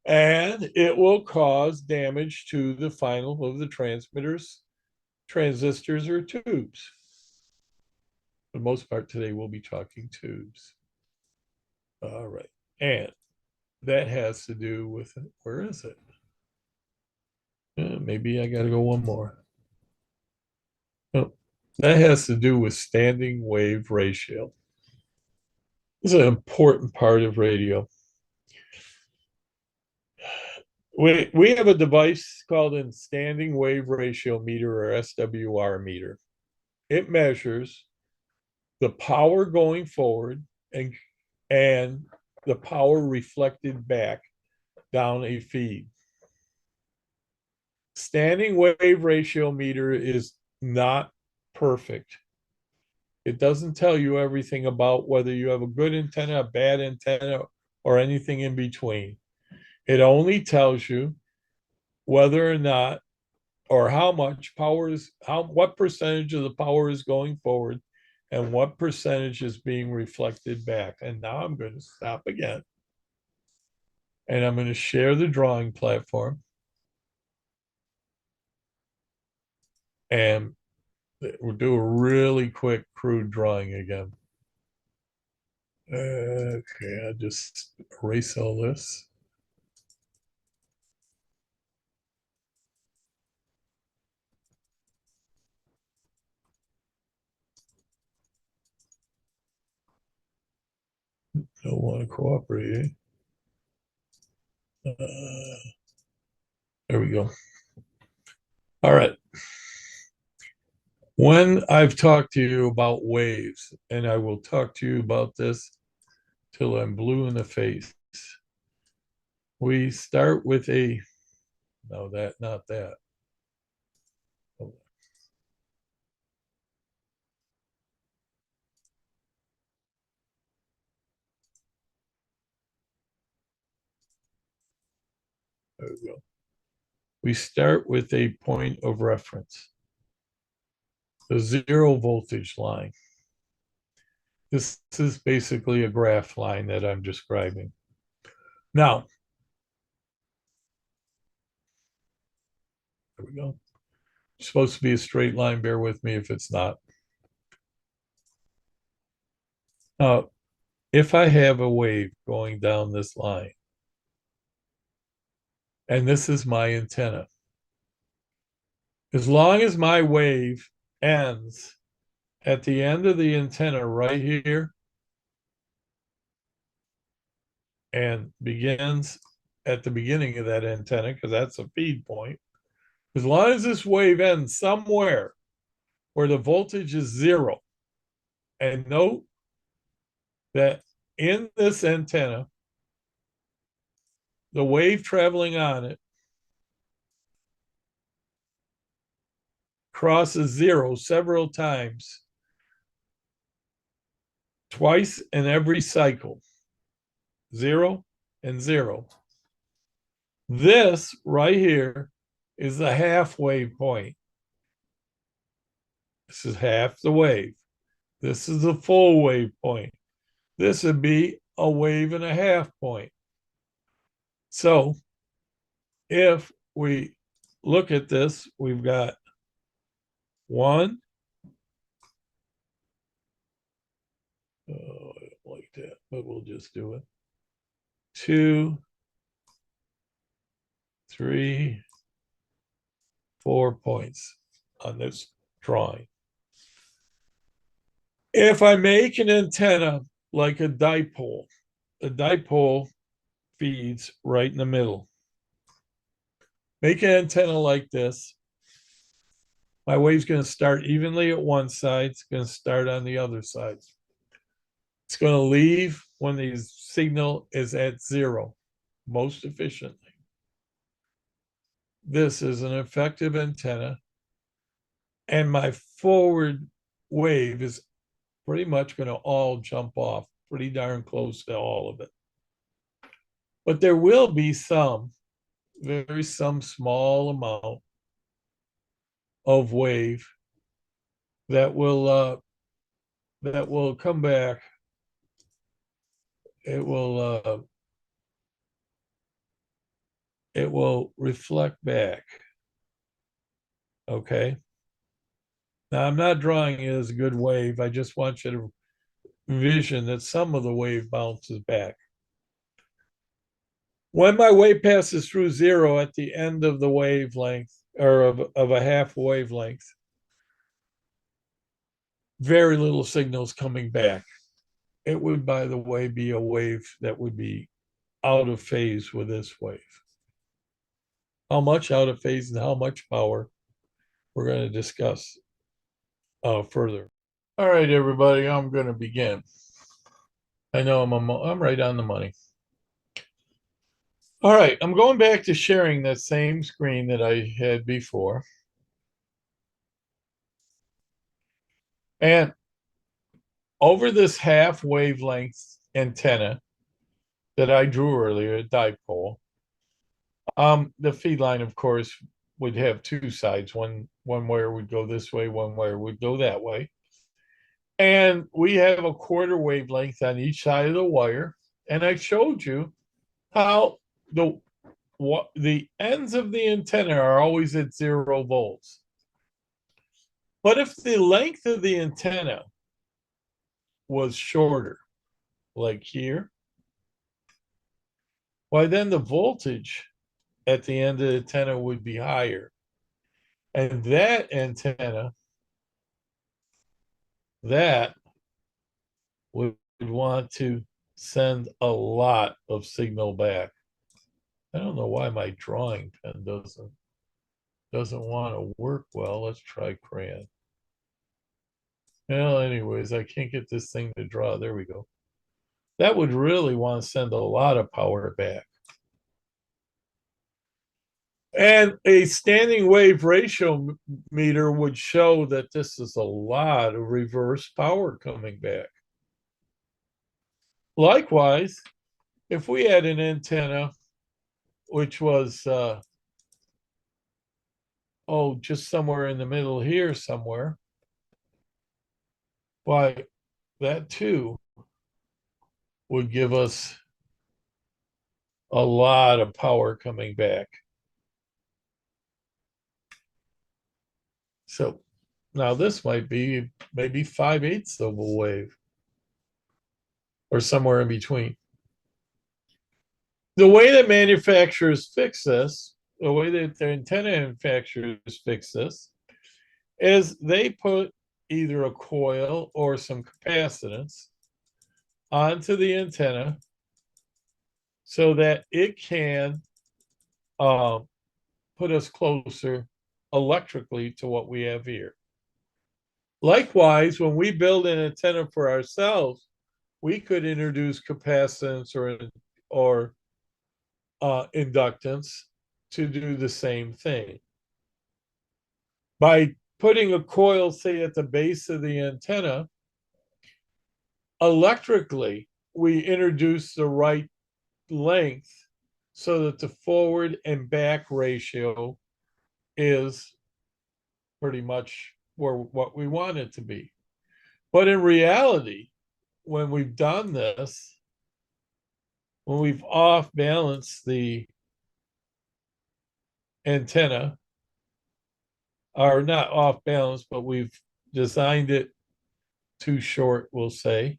and it will cause damage to the final of the transmitters, transistors, or tubes. For the most part today, we'll be talking tubes. All right. And that has to do with, where is it? Maybe I got to go one more. Oh, that has to do with standing wave ratio. This is an important part of radio. We have a device called a standing wave ratio meter, or SWR meter. It measures the power going forward and the power reflected back down a feed. Standing wave ratio meter is not perfect. It doesn't tell you everything about whether you have a good antenna, a bad antenna, or anything in between. It only tells you whether or not, or how much power is, what percentage of the power is going forward and what percentage is being reflected back. And now I'm going to stop again. And I'm going to share the drawing platform. And we'll do a really quick crude drawing again. Okay, I'll just erase all this. Don't want to cooperate. There we go. All right. When I've talked to you about waves, and I will talk to you about this till I'm blue in the face, we start with a, no, that, not that. There we go. We start with a point of reference, the 0 voltage line. This is basically a graph line that I'm describing. Now, there we go. It's supposed to be a straight line. Bear with me if it's not. If I have a wave going down this line, and this is my antenna, as long as my wave ends at the end of the antenna right here and begins at the beginning of that antenna, because that's a feed point, as long as this wave ends somewhere where the voltage is 0, and note that in this antenna, the wave traveling on it crosses 0 several times, twice in every cycle, 0 and 0. This right here is the half wave point. This is half the wave. This is the full wave point. This would be a wave and a half point. So if we look at this, we've got 1. Oh, I don't like that, but we'll just do it. 2, 3, 4 points on this drawing. If I make an antenna like a dipole feeds right in the middle. Make an antenna like this. My wave's going to start evenly at one side. It's going to start on the other side. It's going to leave when the signal is at 0, most efficiently. This is an effective antenna. And my forward wave is pretty much going to all jump off, pretty darn close to all of it. But there will be some small amount of wave that will come back. It will reflect back. Okay. Now I'm not drawing it as a good wave. I just want you to envision that some of the wave bounces back. When my wave passes through 0 at the end of the wavelength, or of a half wavelength, very little signals coming back. It would, by the way, be a wave that would be out of phase with this wave. How much out of phase and how much power, we're going to discuss further. All right, everybody, I'm going to begin. I know I'm right on the money. All right, I'm going back to sharing that same screen that I had before. And over this half wavelength antenna that I drew earlier, a dipole, the feed line, of course, would have 2 sides. One wire would go this way, one wire would go that way. And we have a quarter wavelength on each side of the wire. And I showed you how the ends of the antenna are always at 0 volts. But if the length of the antenna was shorter, like here, why then the voltage at the end of the antenna would be higher. And that antenna, that would want to send a lot of signal back. I don't know why my drawing pen doesn't want to work well. Let's try crayon. Well, anyways, I can't get this thing to draw. There we go. That would really want to send a lot of power back. And a standing wave ratio meter would show that this is a lot of reverse power coming back. Likewise, if we had an antenna which was, just somewhere in the middle here somewhere, why, that too would give us a lot of power coming back. So now this might be maybe 5/8 of a wave or somewhere in between. The way that manufacturers fix this, the way that the antenna manufacturers fix this, is they put either a coil or some capacitance onto the antenna so that it can put us closer electrically to what we have here. Likewise, when we build an antenna for ourselves, we could introduce capacitance or inductance to do the same thing. By putting a coil, say, at the base of the antenna, electrically, we introduce the right length so that the forward and back ratio is pretty much what we want it to be. But in reality, when we've done this, when we've off balanced the antenna, or not off balance, but we've designed it too short, we'll say.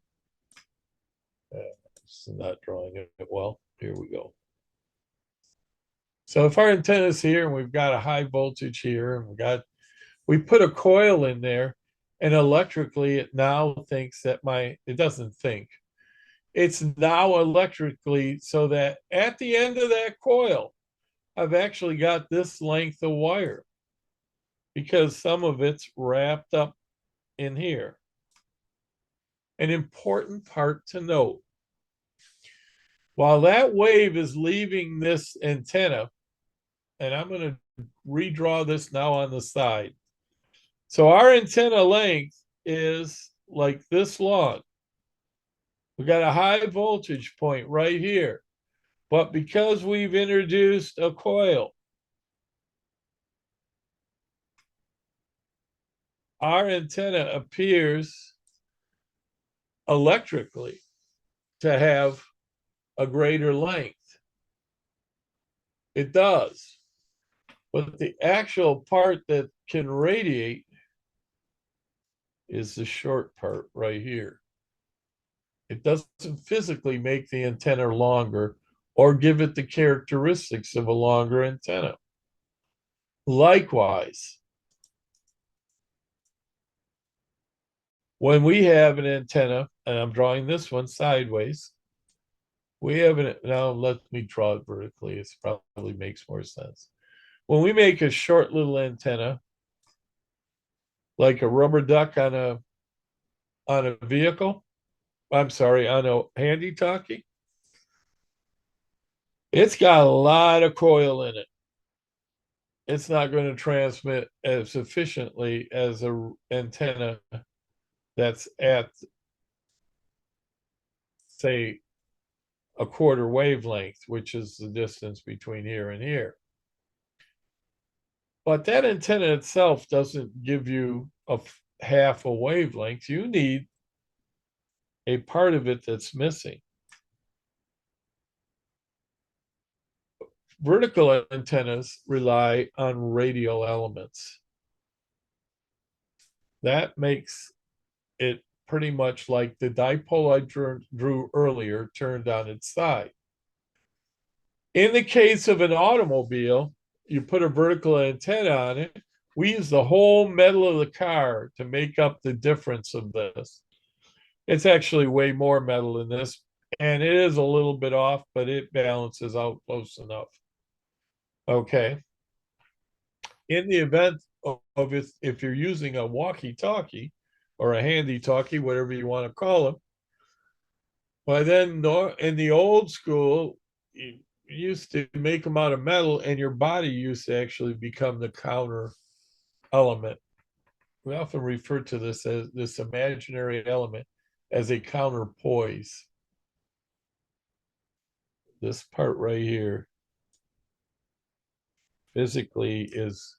It's not drawing it well. Here we go. So if our antenna is here and we've got a high voltage here and we put a coil in there, and electrically it now thinks that it doesn't think. It's now electrically so that at the end of that coil, I've actually got this length of wire because some of it's wrapped up in here. An important part to note, while that wave is leaving this antenna, and I'm going to redraw this now on the side. So our antenna length is like this long. We got a high voltage point right here. But because we've introduced a coil, our antenna appears electrically to have a greater length. It does. But the actual part that can radiate is the short part right here. It doesn't physically make the antenna longer or give it the characteristics of a longer antenna. Likewise, when we have an antenna, and I'm drawing this one sideways, we have now let me draw it vertically. It probably makes more sense. When we make a short little antenna, like a rubber duck on a vehicle, I'm sorry, on a handy-talkie, it's got a lot of coil in it. It's not going to transmit as efficiently as an antenna that's at, say, a quarter wavelength, which is the distance between here and here. But that antenna itself doesn't give you half a wavelength, you need a part of it that's missing. Vertical antennas rely on radial elements. That makes it pretty much like the dipole I drew earlier turned on its side. In the case of an automobile, you put a vertical antenna on it. We use the whole metal of the car to make up the difference of this. It's actually way more metal than this, and it is a little bit off, but it balances out close enough. Okay. In the event of if you're using a walkie-talkie or a handy-talkie, whatever you want to call them, by then in the old school, you used to make them out of metal, and your body used to actually become the counter element. We often refer to this as this imaginary element as a counterpoise. This part right here physically is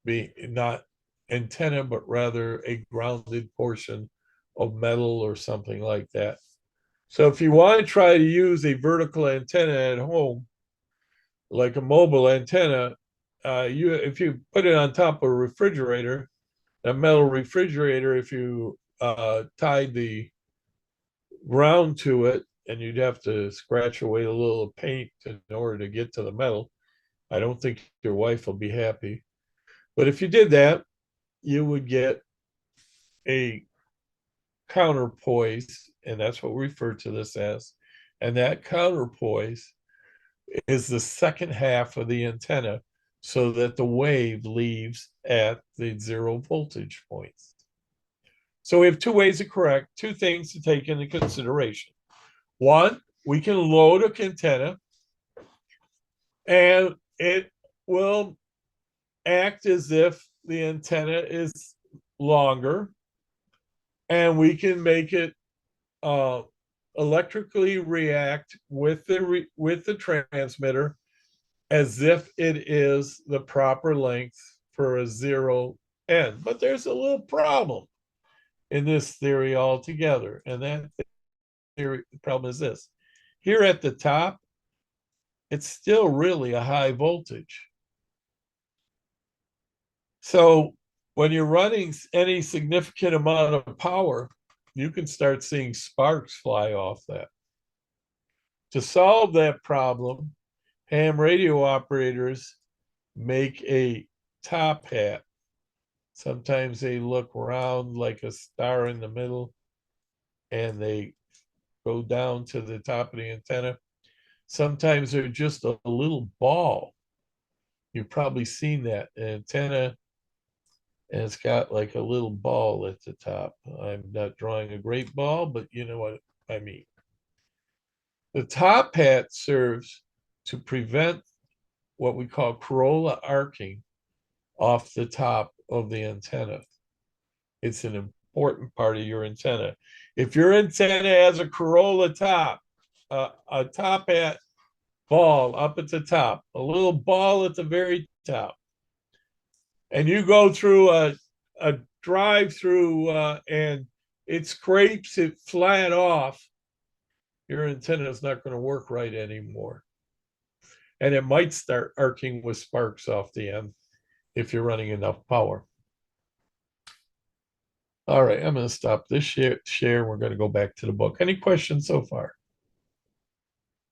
not antenna, but rather a grounded portion of metal or something like that. So if you want to try to use a vertical antenna at home, like a mobile antenna, if you put it on top of a refrigerator, a metal refrigerator, if you tied the ground to it, and you'd have to scratch away a little paint in order to get to the metal, I don't think your wife will be happy. But if you did that, you would get a counterpoise, and that's what we refer to this as. And that counterpoise is the second half of the antenna, so that the wave leaves at the 0 voltage points. So we have two ways to correct, two things to take into consideration. One, we can load a antenna, and it will act as if the antenna is longer, and we can make it electrically react with the transmitter as if it is the proper length for a 0 end. But there's a little problem in this theory altogether, and that theory problem is this: here at the top, it's still really a high voltage. So when you're running any significant amount of power, you can start seeing sparks fly off that. To solve that problem, ham radio operators make a top hat. Sometimes they look round like a star in the middle, and they go down to the top of the antenna. Sometimes they're just a little ball. You've probably seen that antenna, and it's got like a little ball at the top. I'm not drawing a great ball, but you know what I mean. The top hat serves to prevent what we call corolla arcing off the top of the antenna. It's an important part of your antenna. If your antenna has a corolla top, a top hat ball up at the top, a little ball at the very top, and you go through a drive-through and it scrapes it flat off, your antenna is not going to work right anymore. And it might start arcing with sparks off the end if you're running enough power. All right, I'm going to stop this share. We're going to go back to the book. Any questions so far?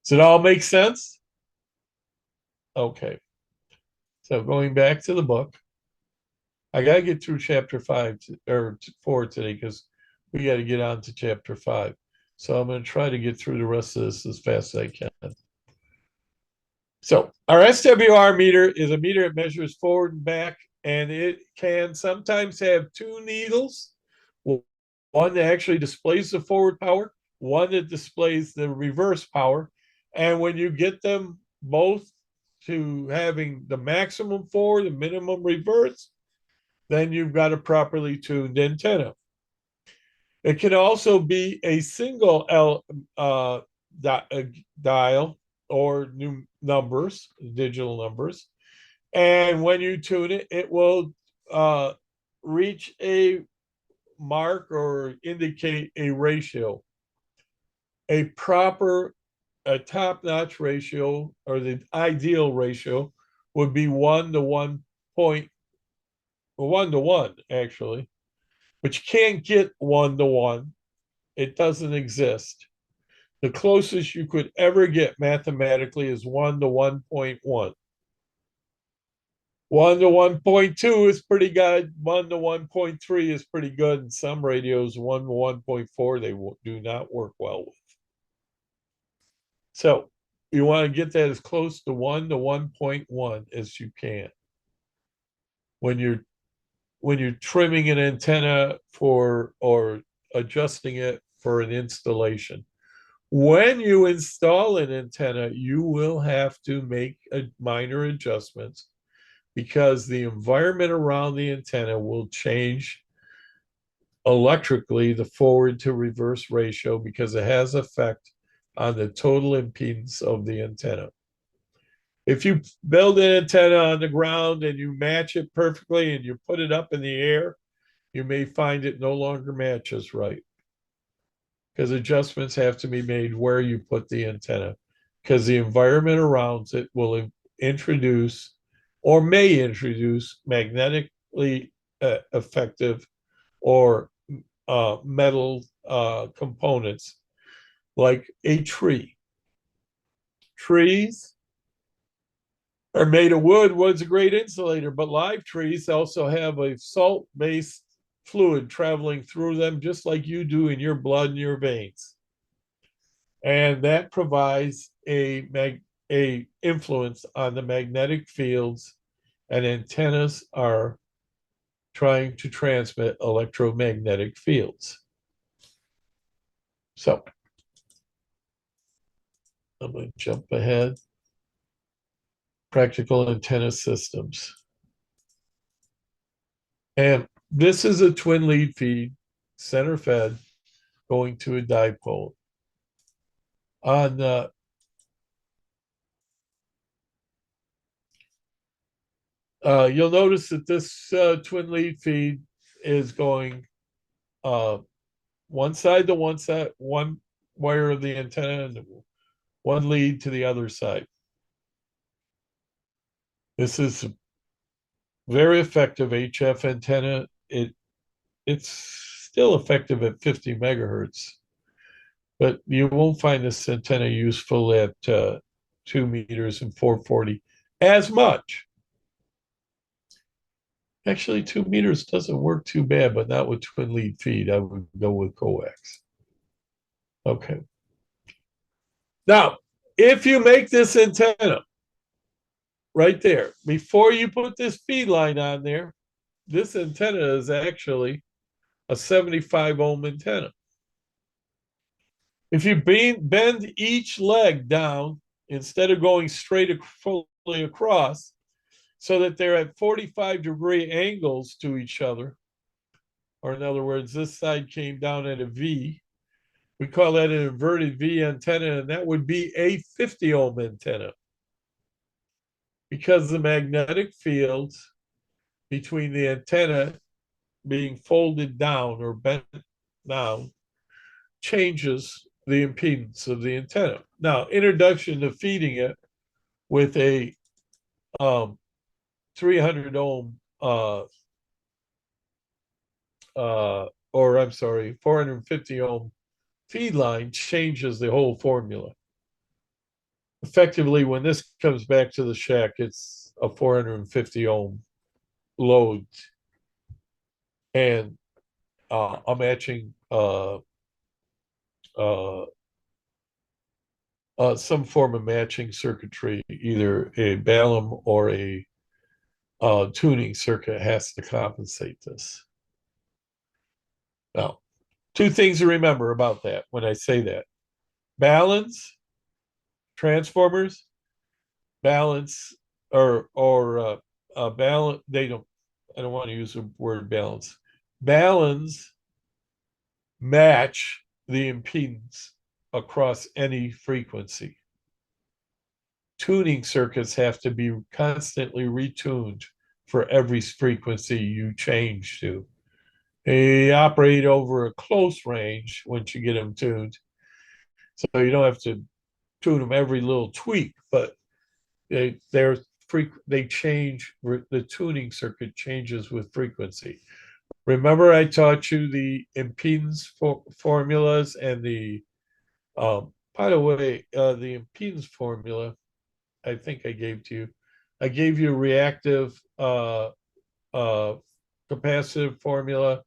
Does it all make sense? Okay. So going back to the book, I got to get through chapter 5 or 4 today because we got to get on to chapter 5. So I'm going to try to get through the rest of this as fast as I can. So our SWR meter is a meter that measures forward and back, and it can sometimes have two needles, one that actually displays the forward power, one that displays the reverse power. And when you get them both to having the maximum forward and minimum reverse, then you've got a properly tuned antenna. It can also be a single dial or new numbers, digital numbers. And when you tune it, it will reach a mark or indicate a ratio. A top-notch ratio, or the ideal ratio, would be 1 to 1, actually, but you can't get 1 to 1. It doesn't exist. The closest you could ever get mathematically is 1 to 1.1. 1 to 1.2 is pretty good. 1 to 1.3 is pretty good. And some radios, 1 to 1.4, they do not work well with. So you want to get that as close to 1 to 1.1 as you can when you're trimming an antenna for or adjusting it for an installation. When you install an antenna, you will have to make minor adjustments because the environment around the antenna will change electrically the forward to reverse ratio because it has effect on the total impedance of the antenna. If you build an antenna on the ground and you match it perfectly and you put it up in the air, you may find it no longer matches right because adjustments have to be made where you put the antenna because the environment around it will introduce or may introduce magnetically effective or metal components like a tree. Trees are made of wood. Wood's a great insulator, but live trees also have a salt-based fluid traveling through them, just like you do in your blood and your veins. And that provides a influence on the magnetic fields, and antennas are trying to transmit electromagnetic fields. So I'm going to jump ahead. Practical antenna systems. And this is a twin lead feed, center fed, going to a dipole. On you'll notice that this twin lead feed is going one side to one side, one wire of the antenna, and one lead to the other side. This is very effective HF antenna. It's still effective at 50 megahertz, but you won't find this antenna useful at 2 meters and 440 as much. Actually, 2 meters doesn't work too bad, but not with twin lead feed. I would go with coax. Okay. Now, if you make this antenna right there, before you put this feed line on there, this antenna is actually a 75 ohm antenna. If you bend each leg down, instead of going straight fully across, so that they're at 45-degree angles to each other, or in other words, this side came down at a V, we call that an inverted V antenna, and that would be a 50 ohm antenna. Because the magnetic field between the antenna being folded down or bent down changes the impedance of the antenna. Now, introduction to feeding it with a 300 ohm or I'm sorry, 450 ohm feed line changes the whole formula. Effectively, when this comes back to the shack, it's a 450 ohm load and a matching some form of matching circuitry, either a Balaam or a tuning circuit has to compensate this. Now, two things to remember about that when I say that. Balance, transformers, balance, or balance, I don't want to use the word balance. Balance match the impedance across any frequency. Tuning circuits have to be constantly retuned for every frequency you change to. They operate over a close range once you get them tuned. So you don't have to tune them every little tweak, but they change. The tuning circuit changes with frequency. Remember, I taught you the impedance formulas and the. By the way, the impedance formula, I think I gave to you. I gave you reactive uh, capacitive formula,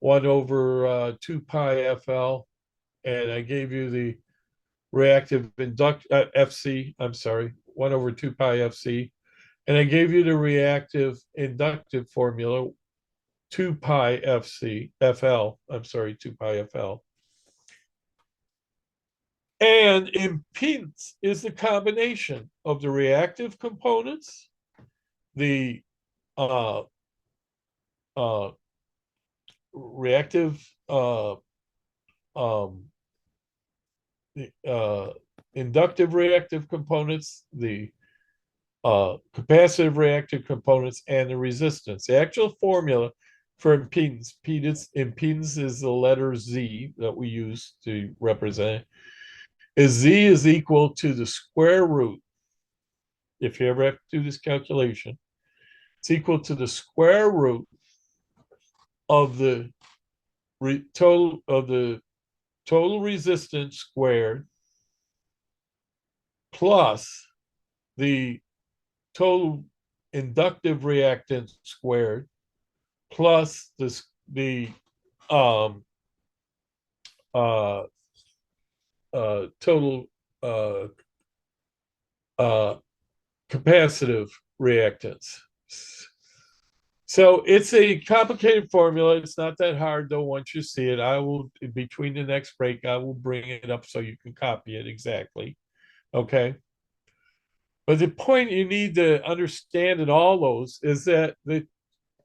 1/2 pi FL, and I gave you the reactive FC. I'm sorry, 1/2 pi FC, and I gave you the reactive inductive formula, 2 pi FL. I'm sorry, 2 pi FL. And impedance is the combination of the reactive components, the uh, uh, reactive um, inductive reactive components, the capacitive reactive components, and the resistance. The actual formula for impedance is the letter Z that we use to represent it, is Z is equal to the square root. If you ever have to do this calculation, it's equal to the square root of the total resistance squared plus the total inductive reactance squared plus the um, total capacitive reactance. So it's a complicated formula. It's not that hard though. Once you see it, I will, between the next break, I will bring it up so you can copy it exactly. Okay. But the point you need to understand in all those is that the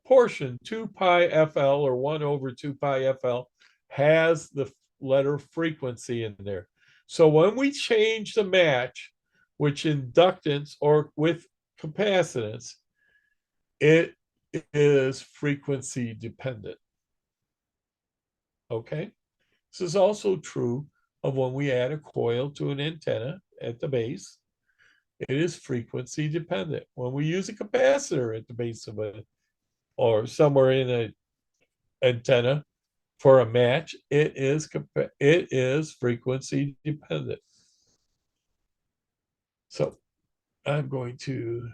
portion 2 pi FL or 1/2 pi FL has the letter frequency in there. So when we change the match, which inductance or with capacitance, it is frequency dependent. Okay. This is also true of when we add a coil to an antenna at the base. It is frequency dependent. When we use a capacitor at the base of it or somewhere in an antenna for a match, it is frequency dependent. So I'm going to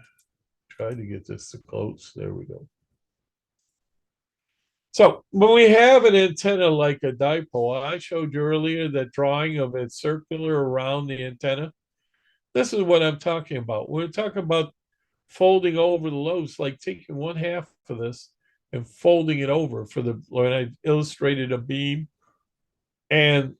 try to get this to close. There we go. So when we have an antenna like a dipole, I showed you earlier that drawing of it circular around the antenna. This is what I'm talking about. We're talking about folding over the lobes, like taking 1/2 of this and folding it over for the, when I illustrated a beam. And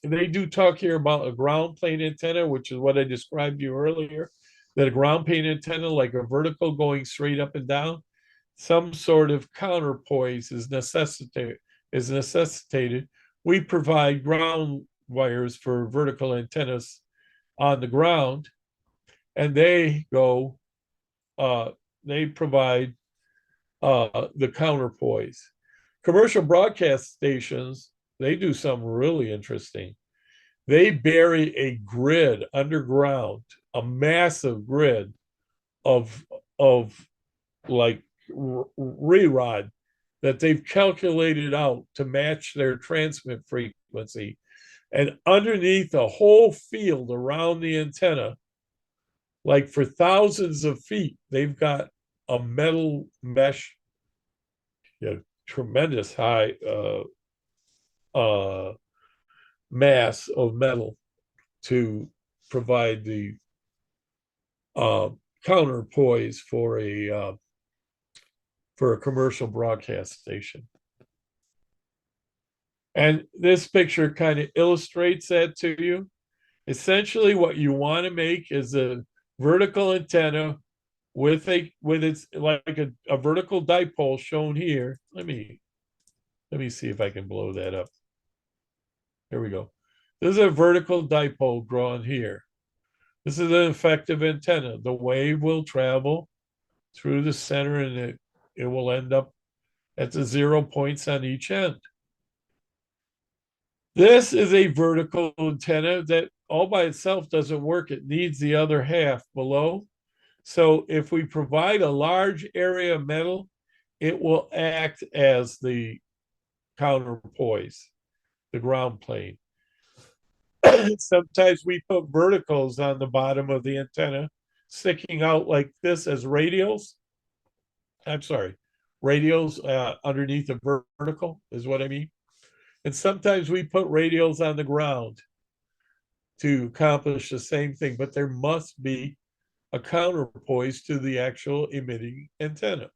they do talk here about a ground plane antenna, which is what I described to you earlier, that a ground plane antenna, like a vertical going straight up and down, some sort of counterpoise is necessitated. We provide ground wires for vertical antennas on the ground, and they provide the counterpoise. Commercial broadcast stations, they do something really interesting. They bury a grid underground, a massive grid of like rerod that they've calculated out to match their transmit frequency. And underneath the whole field around the antenna, like for thousands of feet, they've got a metal mesh, tremendous high mass of metal to provide the counterpoise for a commercial broadcast station. And this picture kind of illustrates that to you. Essentially, what you want to make is a vertical antenna with its like a vertical dipole shown here. Let me see if I can blow that up. Here we go. This is a vertical dipole drawn here. This is an effective antenna. The wave will travel through the center and it will end up at the 0 points on each end. This is a vertical antenna that all by itself doesn't work. It needs the other half below. So if we provide a large area of metal, it will act as the counterpoise, the ground plane. Sometimes we put verticals on the bottom of the antenna, sticking out like this as radials. I'm sorry, radials underneath the vertical is what I mean. And sometimes we put radials on the ground to accomplish the same thing, but there must be a counterpoise to the actual emitting antenna.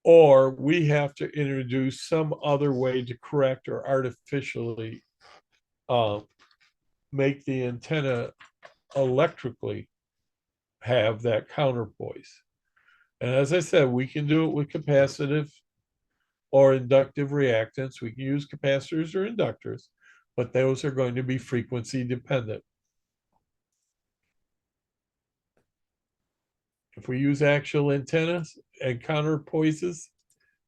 Or we have to introduce some other way to correct or artificially make the antenna electrically have that counterpoise. And as I said, we can do it with capacitive or inductive reactance. We can use capacitors or inductors, but those are going to be frequency dependent. If we use actual antennas and counterpoises,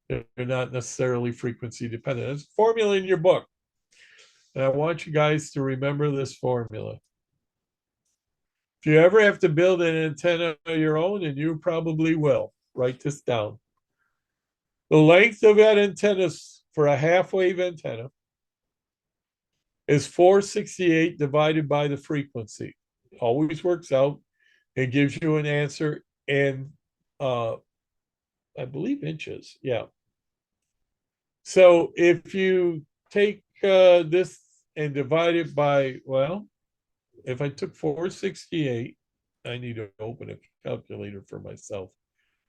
they're not necessarily frequency dependent. There's a formula in your book. And I want you guys to remember this formula. If you ever have to build an antenna of your own, and you probably will, write this down. The length of that antenna for a half-wave antenna is 468 divided by the frequency. Always works out. It gives you an answer in, I believe, inches. Yeah. So if you take this and divide it by, well, if I took 468, I need to open a calculator for myself.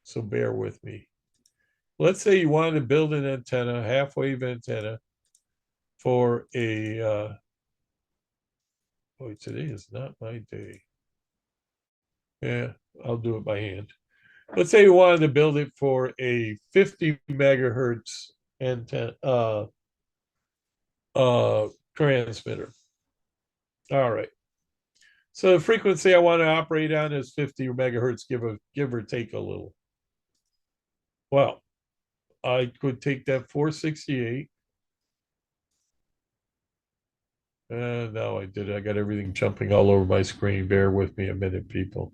So bear with me. Let's say you wanted to build an antenna, half-wave antenna, for a, boy, today is not my day. Yeah, I'll do it by hand. Let's say you wanted to build it for a 50 megahertz antenna, transmitter. All right. So the frequency I want to operate on is 50 megahertz, give or take a little. Well, I could take that 468. And now I did it. I got everything jumping all over my screen. Bear with me a minute, people.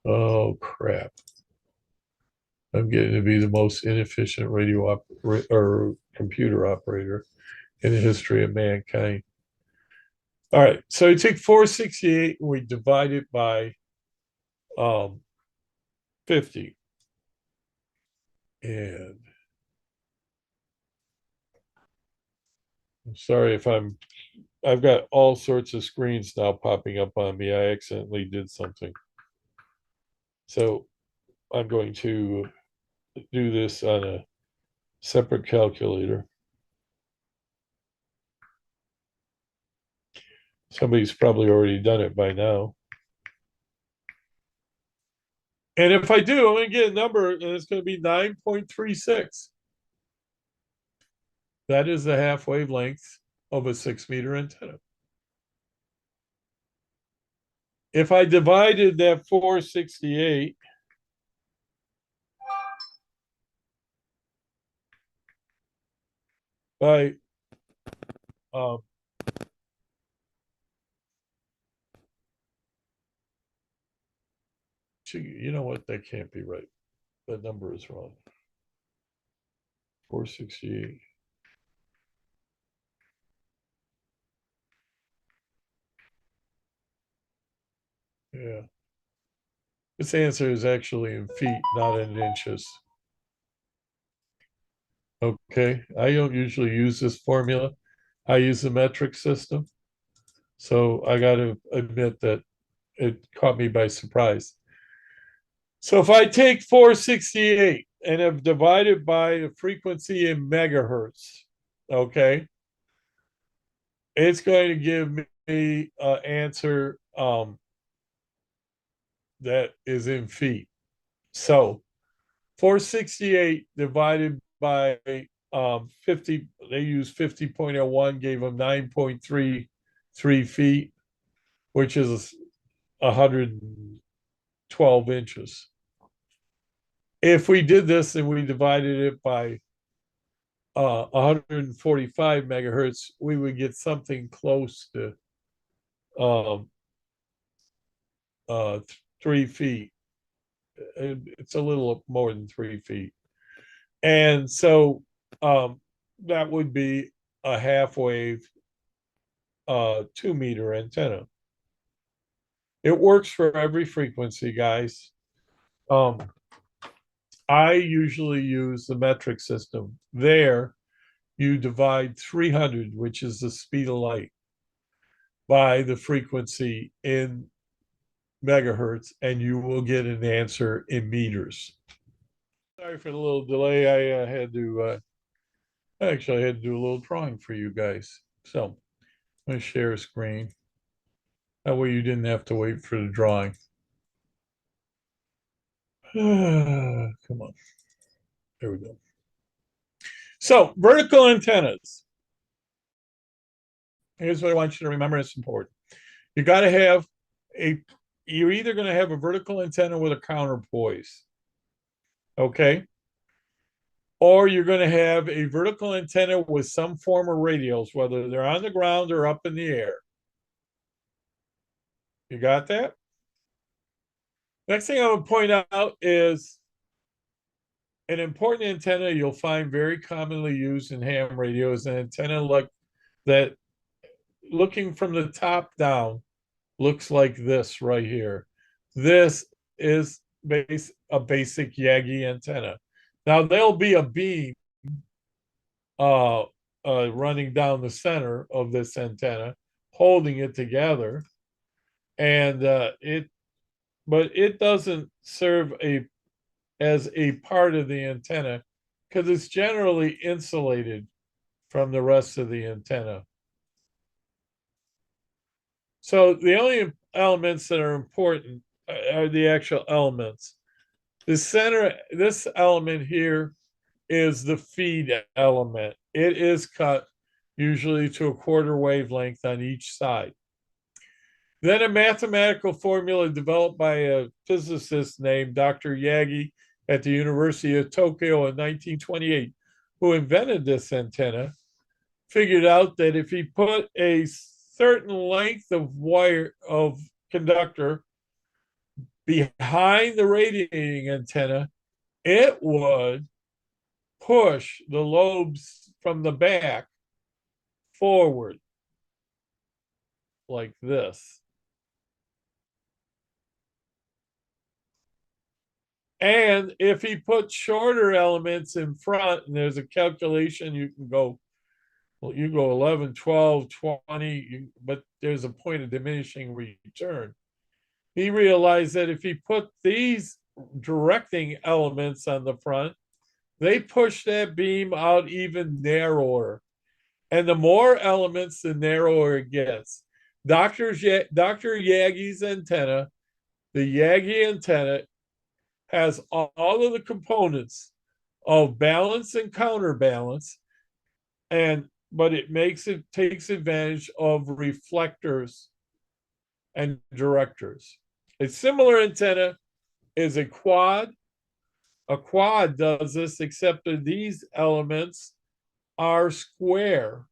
Oh, crap. I'm getting to be the most inefficient or computer operator in the history of mankind. All right, so we take 468 and we divide it by 50. And I'm sorry if I've got all sorts of screens now popping up on me. I accidentally did something. So I'm going to do this on a separate calculator. Somebody's probably already done it by now. And if I do, I'm going to get a number, and it's going to be 9.36. That is the half wavelength of a 6-meter antenna. If I divided that 468 by you know what, that can't be right. That number is wrong. 468. Yeah. This answer is actually in feet, not in inches. Okay, I don't usually use this formula. I use the metric system. So I got to admit that it caught me by surprise. So if I take 468 and have divided by the frequency in megahertz, okay, it's going to give me an answer that is in feet. So 468 divided by 50, they used 50.01, gave them 9.33 feet, which is 120 12 inches. If we did this and we divided it by 145 megahertz, we would get something close to um, 3 feet. It's a little more than 3 feet. And so that would be a half wave 2-meter antenna. It works for every frequency, guys. I usually use the metric system. There, you divide 300, which is the speed of light, by the frequency in megahertz, and you will get an answer in meters. Sorry for the little delay. I had to actually I had to do a little drawing for you guys. So I'm going to share a screen. That way you didn't have to wait for the drawing. Come on. There we go. So vertical antennas. Here's what I want you to remember. It's important. You got to have you're either going to have a vertical antenna with a counterpoise. Okay. Or you're going to have a vertical antenna with some form of radials, whether they're on the ground or up in the air. You got that? Next thing I would point out is an important antenna you'll find very commonly used in ham radio is an antenna like that, looking from the top down, looks like this right here. This is a basic Yagi antenna. Now there'll be a beam running down the center of this antenna, holding it together, and but it doesn't serve as a part of the antenna because it's generally insulated from the rest of the antenna. So the only elements that are important are the actual elements. The center, this element here is the feed element. It is cut usually to a quarter wavelength on each side. Then a mathematical formula developed by a physicist named Dr. Yagi at the University of Tokyo in 1928, who invented this antenna, figured out that if he put a certain length of wire of conductor behind the radiating antenna, it would push the lobes from the back forward like this. And if he put shorter elements in front, and there's a calculation, you can go, well, you go 11, 12, 20, but there's a point of diminishing return. He realized that if he put these directing elements on the front, they push that beam out even narrower. And the more elements, the narrower it gets. Dr. Yagi's antenna, the Yagi antenna, has all of the components of balance and counterbalance, but it takes advantage of reflectors and directors. A similar antenna is a quad. A quad does this, except that these elements are square.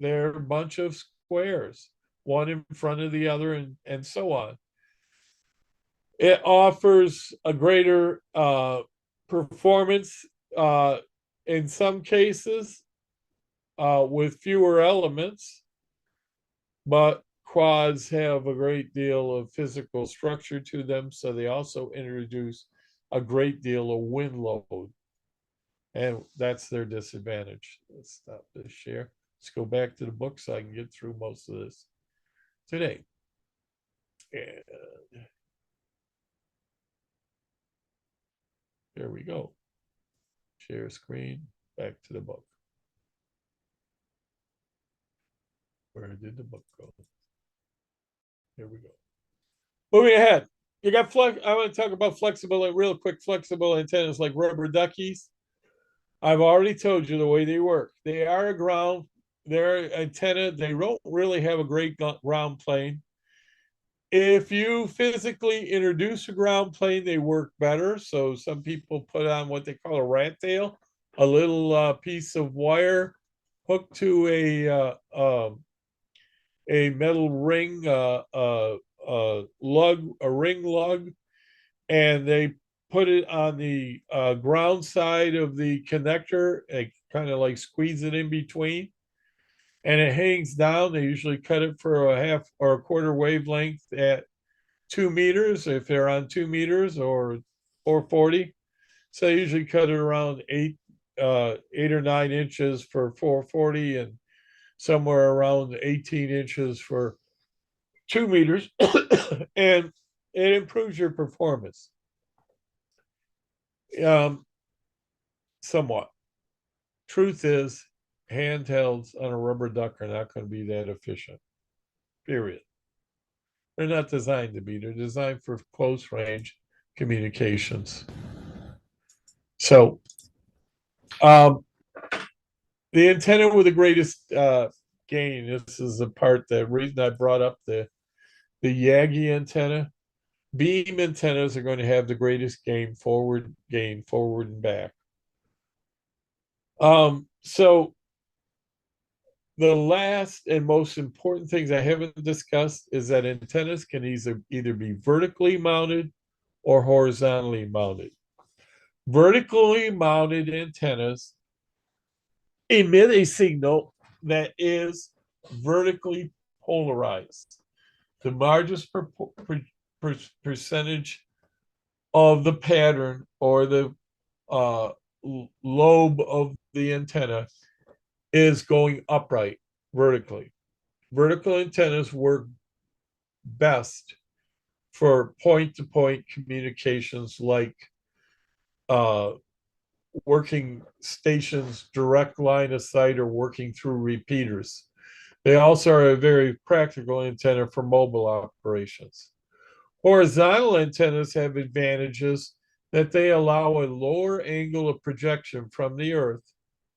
They're a bunch of squares, one in front of the other, and so on. It offers a greater performance in some cases with fewer elements, but quads have a great deal of physical structure to them, so they also introduce a great deal of wind load, and that's their disadvantage. Let's stop this share. Let's go back to the book so I can get through most of this today. And there we go. Share screen, back to the book. Where did the book go? Here we go. Moving ahead. You got I want to talk about flexible, real quick, flexible antennas like rubber duckies. I've already told you the way they work. They are a ground, they're antenna. They don't really have a great ground plane. If you physically introduce a ground plane, they work better. So some people put on what they call a rat tail, a little piece of wire hooked to a metal ring, lug, a ring lug, and they put it on the ground side of the connector, and kind of like squeeze it in between, and it hangs down. They usually cut it for a half or a quarter wavelength at 2 meters if they're on 2 meters, or 440. So I usually cut it around 8 or 9 inches for 440, and somewhere around 18 inches for 2 meters. And it improves your performance somewhat. Truth is, handhelds on a rubber duck are not going to be that efficient, period. They're not designed to be. They're designed for close range communications. So the antenna with the greatest gain, this is the part, the reason I brought up the Yagi antenna. Beam antennas are going to have the greatest gain forward and back. So the last and most important things I haven't discussed is that antennas can either be vertically mounted or horizontally mounted. Vertically mounted antennas emit a signal that is vertically polarized. The largest percentage of the pattern or the lobe of the antenna is going upright vertically. Vertical antennas work best for point-to-point communications, like working stations direct line of sight or working through repeaters. They also are a very practical antenna for mobile operations. Horizontal antennas have advantages that they allow a lower angle of projection from the Earth,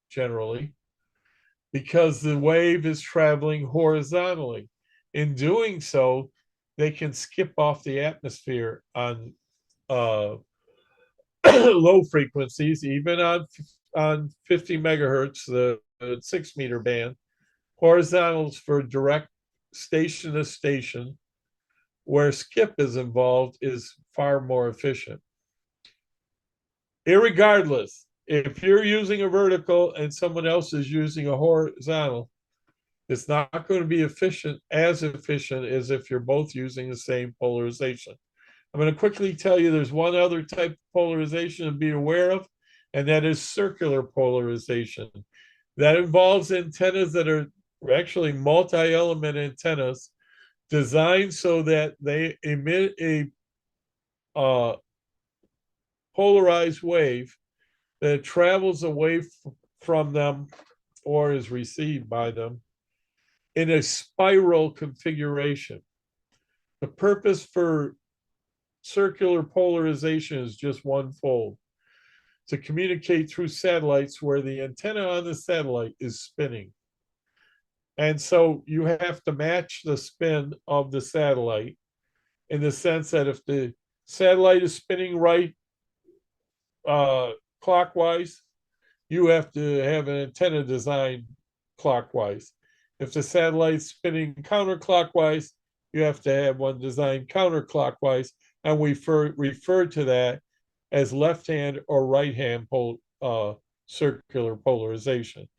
generally, because the wave is traveling horizontally. In doing so, they can skip off the atmosphere on low frequencies, even on 50 megahertz, the 6 meter band. Horizontals for direct station to station, where skip is involved, is far more efficient. Irregardless, if you're using a vertical and someone else is using a horizontal, it's not going to be as efficient as if you're both using the same polarization. I'm going to quickly tell you there's one other type of polarization to be aware of, and that is circular polarization. That involves antennas that are actually multi-element antennas designed so that they emit a polarized wave that travels away from them or is received by them in a spiral configuration. The purpose for circular polarization is just one-fold: to communicate through satellites where the antenna on the satellite is spinning. And so you have to match the spin of the satellite, in the sense that if the satellite is spinning right clockwise, you have to have an antenna designed clockwise. If the satellite's spinning counterclockwise, you have to have one designed counterclockwise, and we refer to that as left-hand or right-hand circular polarization.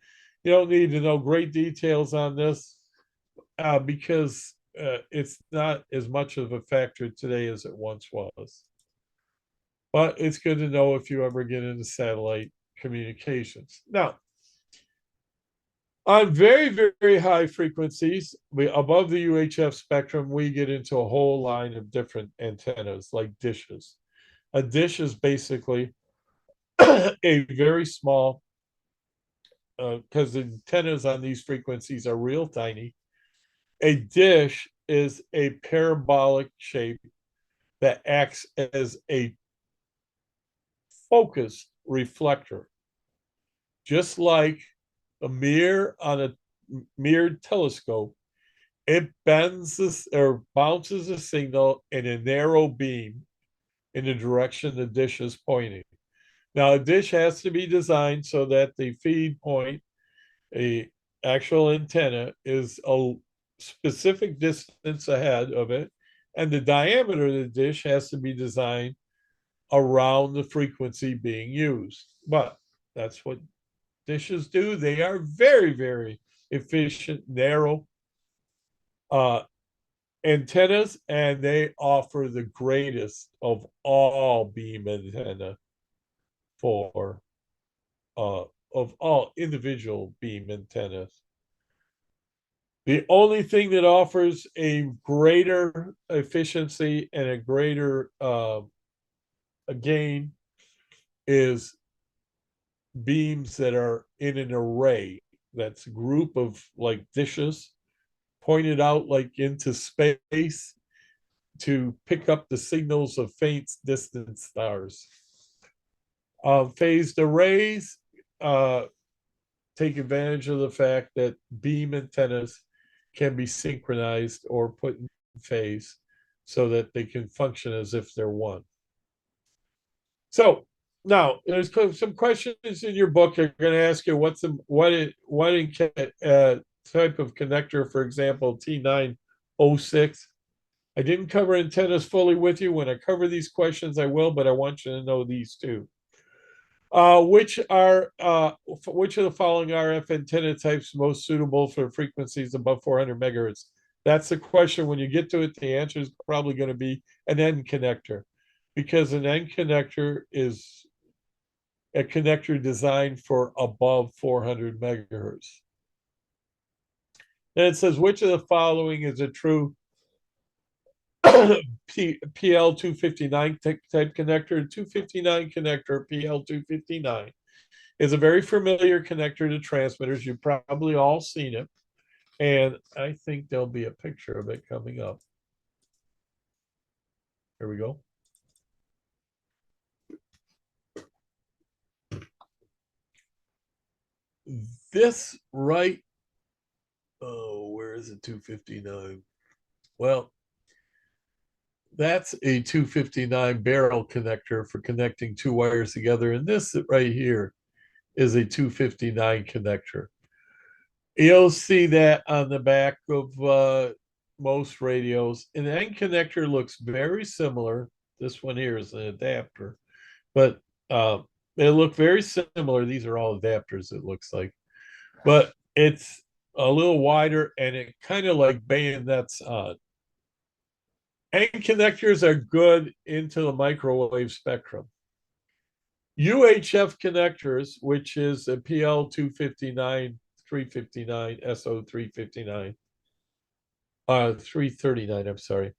You don't need to know great details on this because it's not as much of a factor today as it once was. But it's good to know if you ever get into satellite communications. Now, on very, very high frequencies, above the UHF spectrum, we get into a whole line of different antennas, like dishes. A dish is basically a very small, because the antennas on these frequencies are real tiny. A dish is a parabolic shape that acts as a focused reflector, just like a mirror on a mirrored telescope. it bends this or bounces a signal in a narrow beam in the direction the dish is pointing. Now, a dish has to be designed so that the feed point, a actual antenna, is a specific distance ahead of it, and the diameter of the dish has to be designed around the frequency being used. But that's what dishes do. They are very, very efficient, narrow antennas, and they offer the greatest of all beam antenna for of all individual beam antennas. The only thing that offers a greater efficiency and a greater gain is beams that are in an array. That's a group of like dishes pointed out like into space to pick up the signals of faint distant stars. Phased arrays take advantage of the fact that beam antennas can be synchronized or put in phase so that they can function as if they're one. So now there's some questions in your book. I'm going to ask you what type of connector, for example, T906. I didn't cover antennas fully with you. When I cover these questions, I will, but I want you to know these too. Which of the following RF antenna types most suitable for frequencies above 400 megahertz? That's the question. When you get to it, the answer is probably going to be an N connector, because an N connector is a connector designed for above 400 megahertz. And it says, which of the following is a true PL259 type connector? 259 connector, PL259, is a very familiar connector to transmitters. You've probably all seen it. And I think there'll be a picture of it coming up. Here we go. This right, oh, where is it? 259. Well, that's a 259 barrel connector for connecting two wires together. And this right here is a 259 connector. You'll see that on the back of most radios. An N connector looks very similar. This one here is an adapter, but they look very similar. These are all adapters, it looks like, but it's a little wider and it kind of like bayonets on. N connectors are good into the microwave spectrum. UHF connectors, which is a PL259, 359, SO 359, 339, I'm sorry.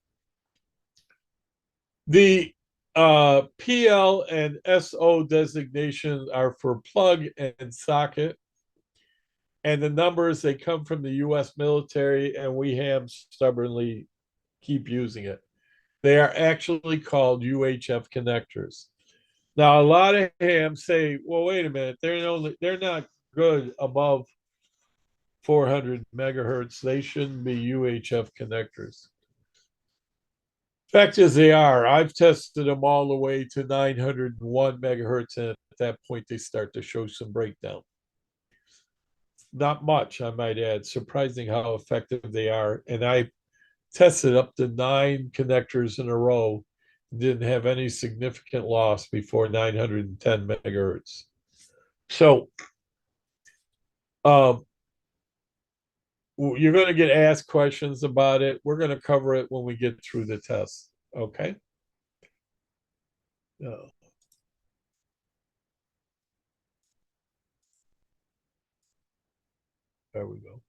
The PL and SO designations are for plug and socket. And the numbers, they come from the US military, and we have stubbornly keep using it. They are actually called UHF connectors. Now, a lot of hams say, well, wait a minute, they're not good above 400 megahertz. They shouldn't be UHF connectors. Fact is, they are. I've tested them all the way to 901 megahertz, and at that point, they start to show some breakdown. Not much, I might add. Surprising how effective they are. And I tested up to 9 connectors in a row, didn't have any significant loss before 910 megahertz. So you're going to get asked questions about it. We're going to cover it when we get through the test. Okay. There we go.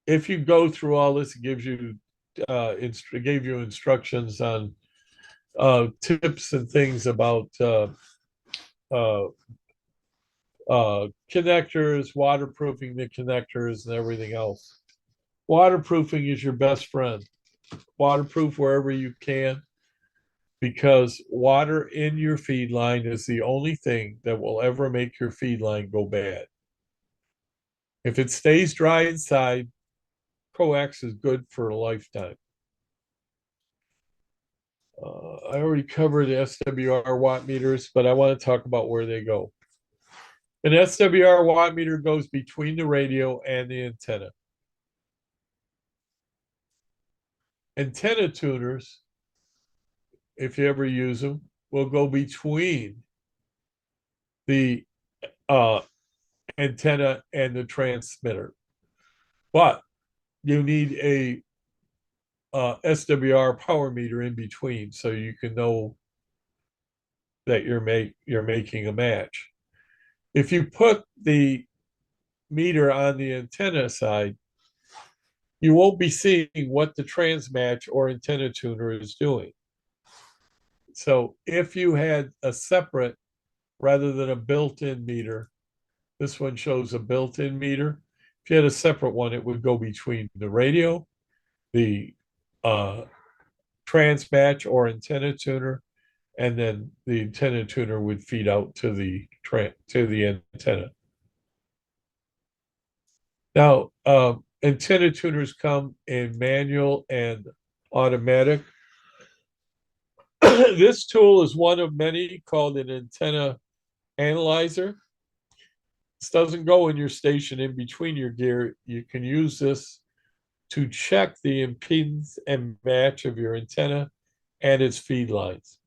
If you go through all this, it gives you gave you instructions on tips and things about connectors, waterproofing the connectors, and everything else. Waterproofing is your best friend. Waterproof wherever you can, because water in your feed line is the only thing that will ever make your feed line go bad. If it stays dry inside, coax is good for a lifetime. I already covered SWR watt meters, but I want to talk about where they go. An SWR watt meter goes between the radio and the antenna. Antenna tuners, if you ever use them, will go between the antenna and the transmitter. But you need a SWR power meter in between so you can know that you're making a match. If you put the meter on the antenna side, you won't be seeing what the transmatch or antenna tuner is doing. So if you had a separate rather than a built-in meter, this one shows a built-in meter. If you had a separate one, it would go between the radio, the transmatch or antenna tuner, and then the antenna tuner would feed out to the antenna. Now, antenna tuners come in manual and automatic. This tool is one of many called an antenna analyzer. This doesn't go in your station in between your gear. You can use this to check the impedance and match of your antenna and its feed lines.